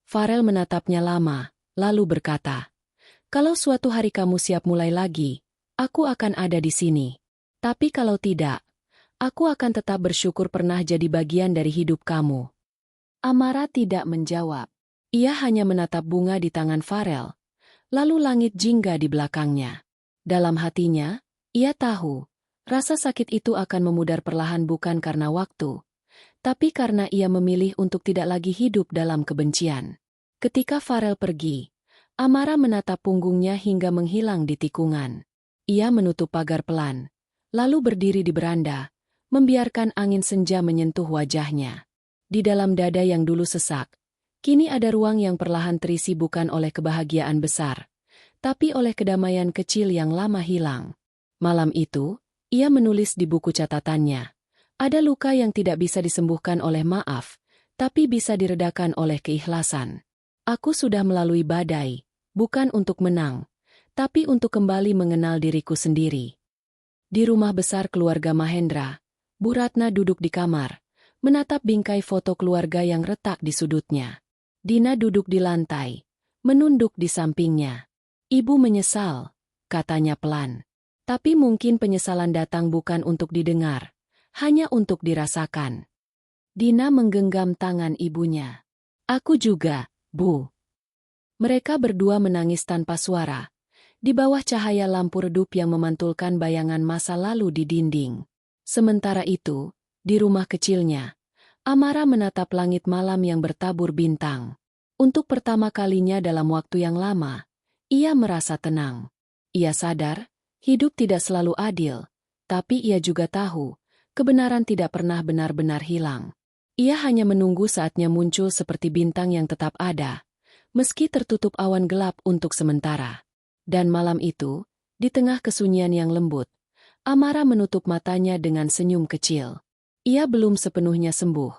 Farel menatapnya lama, lalu berkata, kalau suatu hari kamu siap mulai lagi, aku akan ada di sini. Tapi kalau tidak, aku akan tetap bersyukur pernah jadi bagian dari hidup kamu. Amara tidak menjawab. Ia hanya menatap bunga di tangan Farel, lalu langit jingga di belakangnya. Dalam hatinya, ia tahu, rasa sakit itu akan memudar perlahan bukan karena waktu, tapi karena ia memilih untuk tidak lagi hidup dalam kebencian. Ketika Farel pergi, Amara menatap punggungnya hingga menghilang di tikungan. Ia menutup pagar pelan, lalu berdiri di beranda, membiarkan angin senja menyentuh wajahnya. Di dalam dada yang dulu sesak, kini ada ruang yang perlahan terisi bukan oleh kebahagiaan besar, tapi oleh kedamaian kecil yang lama hilang. Malam itu, ia menulis di buku catatannya, ada luka yang tidak bisa disembuhkan oleh maaf, tapi bisa diredakan oleh keikhlasan. Aku sudah melalui badai, bukan untuk menang, tapi untuk kembali mengenal diriku sendiri. Di rumah besar keluarga Mahendra, Bu Ratna duduk di kamar, menatap bingkai foto keluarga yang retak di sudutnya. Dina duduk di lantai, menunduk di sampingnya. Ibu menyesal, katanya pelan. Tapi mungkin penyesalan datang bukan untuk didengar, hanya untuk dirasakan. Dina menggenggam tangan ibunya. Aku juga, Bu. Mereka berdua menangis tanpa suara, di bawah cahaya lampu redup yang memantulkan bayangan masa lalu di dinding. Sementara itu, di rumah kecilnya, Amara menatap langit malam yang bertabur bintang. Untuk pertama kalinya dalam waktu yang lama, ia merasa tenang. Ia sadar, hidup tidak selalu adil, tapi ia juga tahu, kebenaran tidak pernah benar-benar hilang. Ia hanya menunggu saatnya muncul seperti bintang yang tetap ada, meski tertutup awan gelap untuk sementara. Dan malam itu, di tengah kesunyian yang lembut, Amara menutup matanya dengan senyum kecil. Ia belum sepenuhnya sembuh,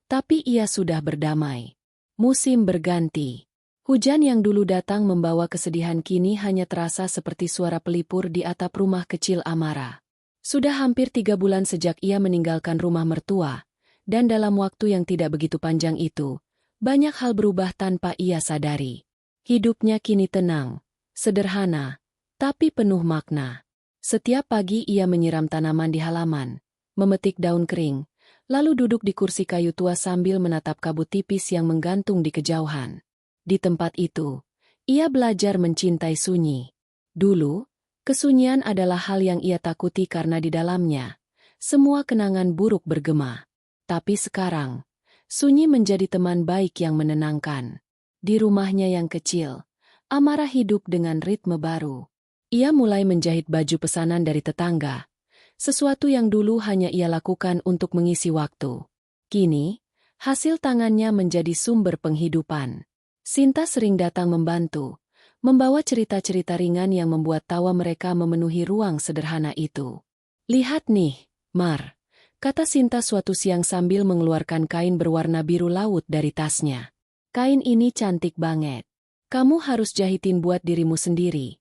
tapi ia sudah berdamai. Musim berganti. Hujan yang dulu datang membawa kesedihan kini hanya terasa seperti suara pelipur di atap rumah kecil Amara. Sudah hampir 3 bulan sejak ia meninggalkan rumah mertua, dan dalam waktu yang tidak begitu panjang itu, banyak hal berubah tanpa ia sadari. Hidupnya kini tenang, sederhana, tapi penuh makna. Setiap pagi ia menyiram tanaman di halaman, memetik daun kering, lalu duduk di kursi kayu tua sambil menatap kabut tipis yang menggantung di kejauhan. Di tempat itu, ia belajar mencintai sunyi. Dulu, kesunyian adalah hal yang ia takuti karena di dalamnya, semua kenangan buruk bergema. Tapi sekarang, sunyi menjadi teman baik yang menenangkan. Di rumahnya yang kecil, Amara hidup dengan ritme baru. Ia mulai menjahit baju pesanan dari tetangga, sesuatu yang dulu hanya ia lakukan untuk mengisi waktu. Kini, hasil tangannya menjadi sumber penghidupan. Sinta sering datang membantu, membawa cerita-cerita ringan yang membuat tawa mereka memenuhi ruang sederhana itu. Lihat nih, Mar, kata Sinta suatu siang sambil mengeluarkan kain berwarna biru laut dari tasnya. Kain ini cantik banget. Kamu harus jahitin buat dirimu sendiri.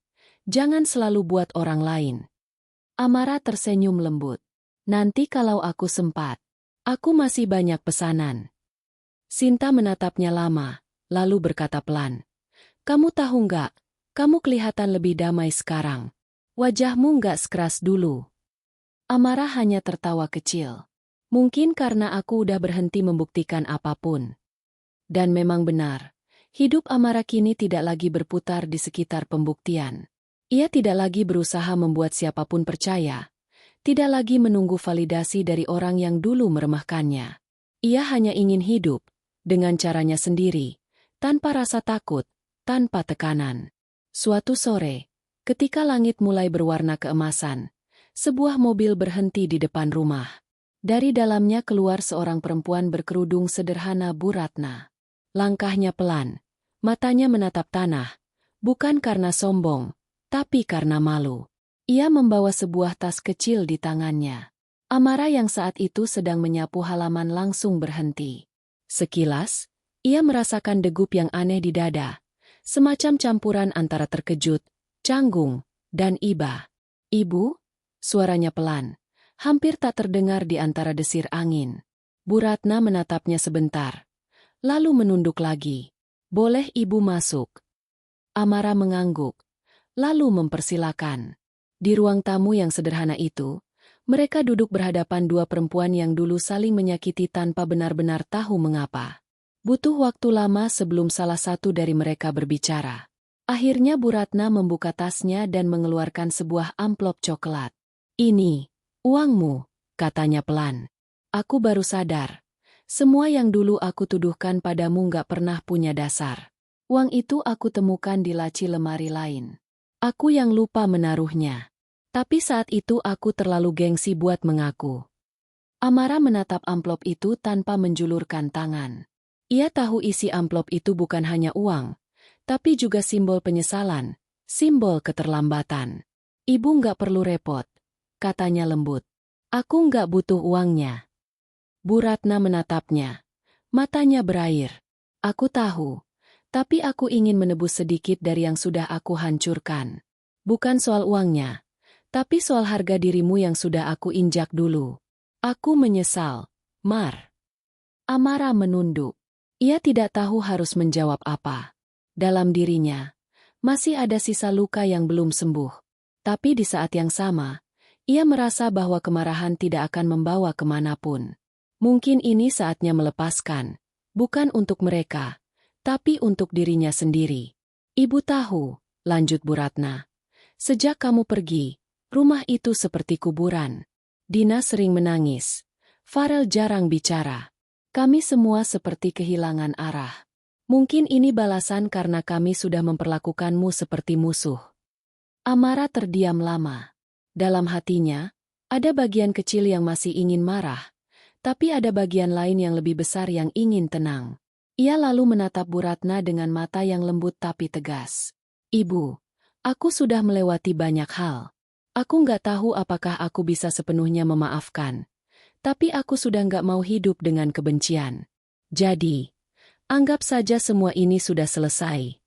Jangan selalu buat orang lain. Amara tersenyum lembut. Nanti kalau aku sempat. Aku masih banyak pesanan. Sinta menatapnya lama, lalu berkata pelan. Kamu tahu nggak, kamu kelihatan lebih damai sekarang. Wajahmu nggak sekeras dulu. Amara hanya tertawa kecil. Mungkin karena aku udah berhenti membuktikan apapun. Dan memang benar, hidup Amara kini tidak lagi berputar di sekitar pembuktian. Ia tidak lagi berusaha membuat siapapun percaya, tidak lagi menunggu validasi dari orang yang dulu meremehkannya. Ia hanya ingin hidup, dengan caranya sendiri, tanpa rasa takut, tanpa tekanan. Suatu sore, ketika langit mulai berwarna keemasan, sebuah mobil berhenti di depan rumah. Dari dalamnya keluar seorang perempuan berkerudung sederhana Bu Ratna. Langkahnya pelan, matanya menatap tanah, bukan karena sombong, tapi karena malu. Ia membawa sebuah tas kecil di tangannya. Amara yang saat itu sedang menyapu halaman langsung berhenti. Sekilas, ia merasakan degup yang aneh di dada, semacam campuran antara terkejut, canggung, dan iba. "Ibu?" Suaranya pelan, hampir tak terdengar di antara desir angin. Bu Ratna menatapnya sebentar, lalu menunduk lagi. "Boleh ibu masuk?" Amara mengangguk, lalu mempersilakan. Di ruang tamu yang sederhana itu, mereka duduk berhadapan dua perempuan yang dulu saling menyakiti tanpa benar-benar tahu mengapa. Butuh waktu lama sebelum salah satu dari mereka berbicara. Akhirnya Bu Ratna membuka tasnya dan mengeluarkan sebuah amplop coklat. "Ini, uangmu," katanya pelan. "Aku baru sadar. Semua yang dulu aku tuduhkan padamu nggak pernah punya dasar. Uang itu aku temukan di laci lemari lain. Aku yang lupa menaruhnya. Tapi saat itu aku terlalu gengsi buat mengaku." Amara menatap amplop itu tanpa menjulurkan tangan. Ia tahu isi amplop itu bukan hanya uang, tapi juga simbol penyesalan, simbol keterlambatan. "Ibu nggak perlu repot," katanya lembut. "Aku nggak butuh uangnya." Bu Ratna menatapnya. Matanya berair. "Aku tahu. Tapi aku ingin menebus sedikit dari yang sudah aku hancurkan. Bukan soal uangnya, tapi soal harga dirimu yang sudah aku injak dulu. Aku menyesal, Mar." Amara menunduk. Ia tidak tahu harus menjawab apa. Dalam dirinya, masih ada sisa luka yang belum sembuh. Tapi di saat yang sama, ia merasa bahwa kemarahan tidak akan membawa kemanapun. Mungkin ini saatnya melepaskan, bukan untuk mereka, tapi untuk dirinya sendiri. "Ibu tahu," lanjut Bu Ratna, "sejak kamu pergi, rumah itu seperti kuburan. Dina sering menangis. Farel jarang bicara. Kami semua seperti kehilangan arah. Mungkin ini balasan karena kami sudah memperlakukanmu seperti musuh." Amara terdiam lama. Dalam hatinya, ada bagian kecil yang masih ingin marah, tapi ada bagian lain yang lebih besar yang ingin tenang. Ia lalu menatap Bu Ratna dengan mata yang lembut tapi tegas. "Ibu, aku sudah melewati banyak hal. Aku nggak tahu apakah aku bisa sepenuhnya memaafkan. Tapi aku sudah nggak mau hidup dengan kebencian. Jadi, anggap saja semua ini sudah selesai."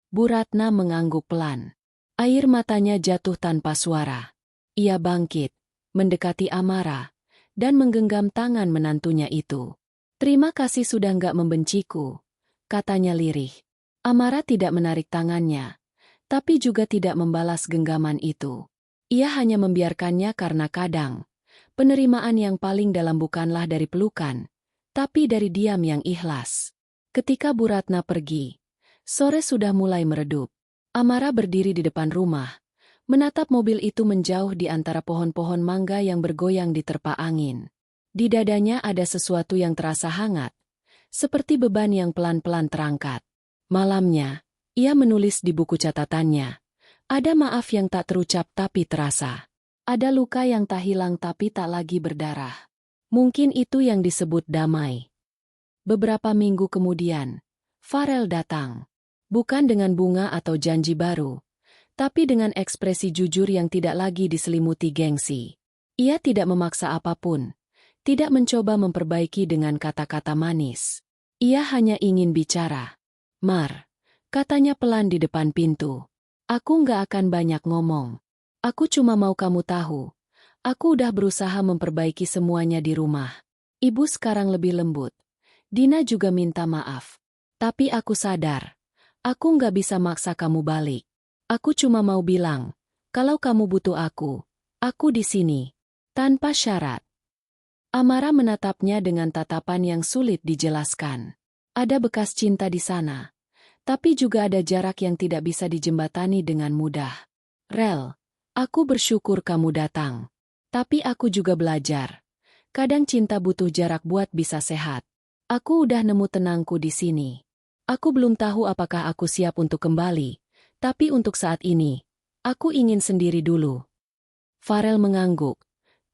Bu Ratna mengangguk pelan. Air matanya jatuh tanpa suara. Ia bangkit, mendekati Amara, dan menggenggam tangan menantunya itu. "Terima kasih sudah nggak membenciku," katanya lirih. Amara tidak menarik tangannya, tapi juga tidak membalas genggaman itu. Ia hanya membiarkannya karena kadang, penerimaan yang paling dalam bukanlah dari pelukan, tapi dari diam yang ikhlas. Ketika Bu Ratna pergi, sore sudah mulai meredup. Amara berdiri di depan rumah, menatap mobil itu menjauh di antara pohon-pohon mangga yang bergoyang diterpa angin. Di dadanya ada sesuatu yang terasa hangat, seperti beban yang pelan-pelan terangkat. Malamnya, ia menulis di buku catatannya. Ada maaf yang tak terucap tapi terasa. Ada luka yang tak hilang tapi tak lagi berdarah. Mungkin itu yang disebut damai. Beberapa minggu kemudian, Farel datang. Bukan dengan bunga atau janji baru, tapi dengan ekspresi jujur yang tidak lagi diselimuti gengsi. Ia tidak memaksa apapun. Tidak mencoba memperbaiki dengan kata-kata manis. Ia hanya ingin bicara. "Mar," katanya pelan di depan pintu. "Aku nggak akan banyak ngomong. Aku cuma mau kamu tahu. Aku udah berusaha memperbaiki semuanya di rumah. Ibu sekarang lebih lembut. Dina juga minta maaf. Tapi aku sadar, aku nggak bisa maksa kamu balik. Aku cuma mau bilang, kalau kamu butuh aku di sini. Tanpa syarat." Amara menatapnya dengan tatapan yang sulit dijelaskan. Ada bekas cinta di sana, tapi juga ada jarak yang tidak bisa dijembatani dengan mudah. "Rel, aku bersyukur kamu datang. Tapi aku juga belajar. Kadang cinta butuh jarak buat bisa sehat. Aku udah nemu tenangku di sini. Aku belum tahu apakah aku siap untuk kembali, tapi untuk saat ini, aku ingin sendiri dulu." Farel mengangguk,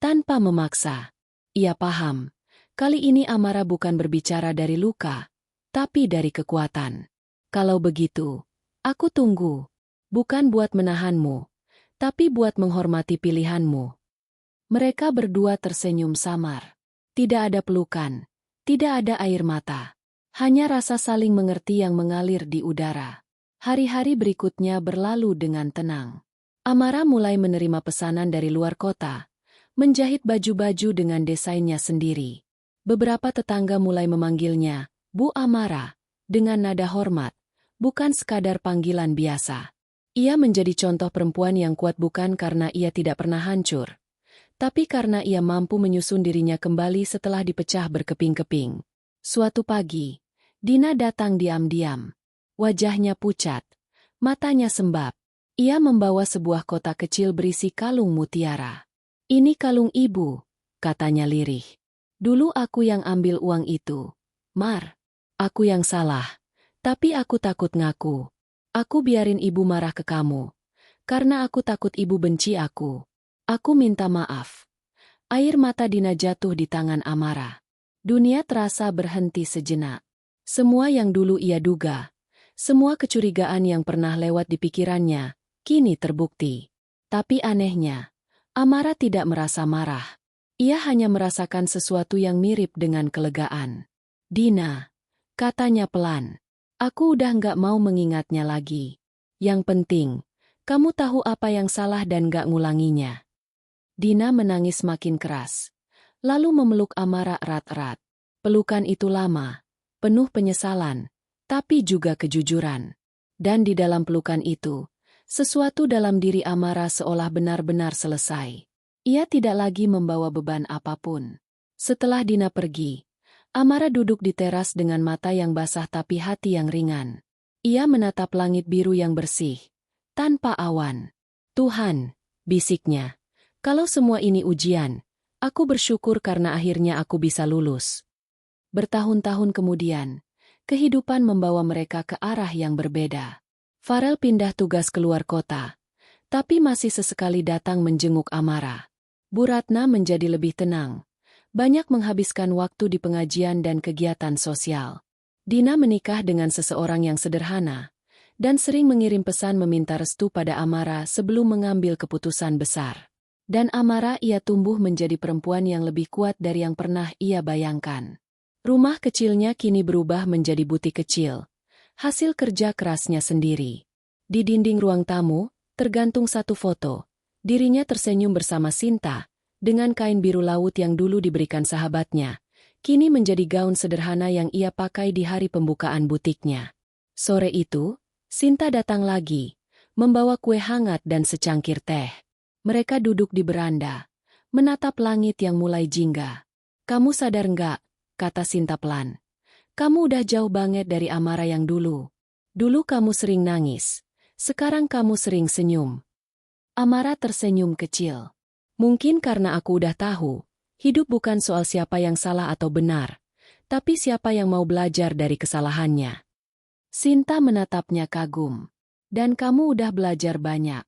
tanpa memaksa. Ia paham, kali ini Amara bukan berbicara dari luka, tapi dari kekuatan. "Kalau begitu, aku tunggu. Bukan buat menahanmu, tapi buat menghormati pilihanmu." Mereka berdua tersenyum samar. Tidak ada pelukan, tidak ada air mata. Hanya rasa saling mengerti yang mengalir di udara. Hari-hari berikutnya berlalu dengan tenang. Amara mulai menerima pesanan dari luar kota, menjahit baju-baju dengan desainnya sendiri. Beberapa tetangga mulai memanggilnya, Bu Amara, dengan nada hormat, bukan sekadar panggilan biasa. Ia menjadi contoh perempuan yang kuat bukan karena ia tidak pernah hancur, tapi karena ia mampu menyusun dirinya kembali setelah dipecah berkeping-keping. Suatu pagi, Dina datang diam-diam. Wajahnya pucat, matanya sembab. Ia membawa sebuah kotak kecil berisi kalung mutiara. "Ini kalung ibu," katanya lirih. "Dulu aku yang ambil uang itu. Mar, aku yang salah. Tapi aku takut ngaku. Aku biarin ibu marah ke kamu. Karena aku takut ibu benci aku. Aku minta maaf." Air mata Dina jatuh di tangan Amara. Dunia terasa berhenti sejenak. Semua yang dulu ia duga, semua kecurigaan yang pernah lewat di pikirannya, kini terbukti. Tapi anehnya, Amara tidak merasa marah. Ia hanya merasakan sesuatu yang mirip dengan kelegaan. "Dina," katanya pelan, "aku udah nggak mau mengingatnya lagi. Yang penting, kamu tahu apa yang salah dan nggak ngulanginya." Dina menangis makin keras, lalu memeluk Amara erat-erat. Pelukan itu lama, penuh penyesalan, tapi juga kejujuran. Dan di dalam pelukan itu, sesuatu dalam diri Amara seolah benar-benar selesai. Ia tidak lagi membawa beban apapun. Setelah Dina pergi, Amara duduk di teras dengan mata yang basah tapi hati yang ringan. Ia menatap langit biru yang bersih, tanpa awan. "Tuhan," bisiknya, "kalau semua ini ujian, aku bersyukur karena akhirnya aku bisa lulus." Bertahun-tahun kemudian, kehidupan membawa mereka ke arah yang berbeda. Farel pindah tugas keluar kota, tapi masih sesekali datang menjenguk Amara. Bu Ratna menjadi lebih tenang, banyak menghabiskan waktu di pengajian dan kegiatan sosial. Dina menikah dengan seseorang yang sederhana, dan sering mengirim pesan meminta restu pada Amara sebelum mengambil keputusan besar. Dan Amara ia tumbuh menjadi perempuan yang lebih kuat dari yang pernah ia bayangkan. Rumah kecilnya kini berubah menjadi butik kecil, hasil kerja kerasnya sendiri. Di dinding ruang tamu, tergantung satu foto. Dirinya tersenyum bersama Sinta, dengan kain biru laut yang dulu diberikan sahabatnya, kini menjadi gaun sederhana yang ia pakai di hari pembukaan butiknya. Sore itu, Sinta datang lagi, membawa kue hangat dan secangkir teh. Mereka duduk di beranda, menatap langit yang mulai jingga. "Kamu sadar nggak?" kata Sinta pelan. "Kamu udah jauh banget dari Amara yang dulu. Dulu kamu sering nangis, sekarang kamu sering senyum." Amara tersenyum kecil. "Mungkin karena aku udah tahu, hidup bukan soal siapa yang salah atau benar, tapi siapa yang mau belajar dari kesalahannya." Sinta menatapnya kagum. "Dan kamu udah belajar banyak."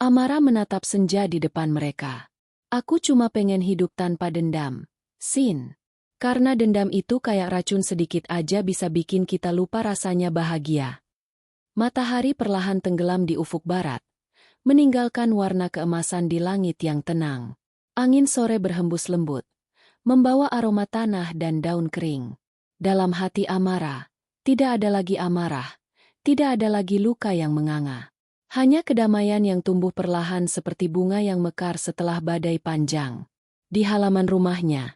Amara menatap senja di depan mereka. "Aku cuma pengen hidup tanpa dendam, Sin. Karena dendam itu kayak racun sedikit aja bisa bikin kita lupa rasanya bahagia." Matahari perlahan tenggelam di ufuk barat, meninggalkan warna keemasan di langit yang tenang. Angin sore berhembus lembut, membawa aroma tanah dan daun kering. Dalam hati Amara, tidak ada lagi amarah, tidak ada lagi luka yang menganga. Hanya kedamaian yang tumbuh perlahan seperti bunga yang mekar setelah badai panjang. Di halaman rumahnya,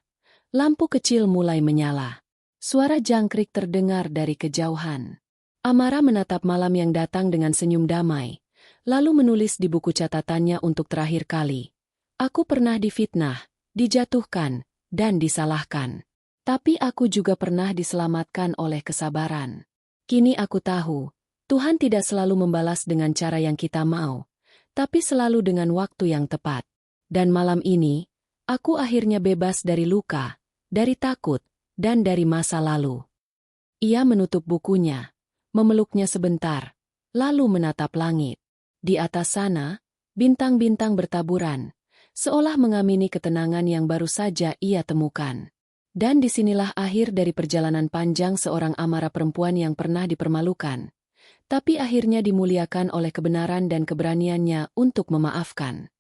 lampu kecil mulai menyala. Suara jangkrik terdengar dari kejauhan. Amara menatap malam yang datang dengan senyum damai, lalu menulis di buku catatannya untuk terakhir kali. "Aku pernah difitnah, dijatuhkan, dan disalahkan. Tapi aku juga pernah diselamatkan oleh kesabaran. Kini aku tahu, Tuhan tidak selalu membalas dengan cara yang kita mau, tapi selalu dengan waktu yang tepat. Dan malam ini, aku akhirnya bebas dari luka, dari takut, dan dari masa lalu." Ia menutup bukunya, memeluknya sebentar, lalu menatap langit. Di atas sana, bintang-bintang bertaburan, seolah mengamini ketenangan yang baru saja ia temukan. Dan disinilah akhir dari perjalanan panjang seorang Amara perempuan yang pernah dipermalukan, tapi akhirnya dimuliakan oleh kebenaran dan keberaniannya untuk memaafkan.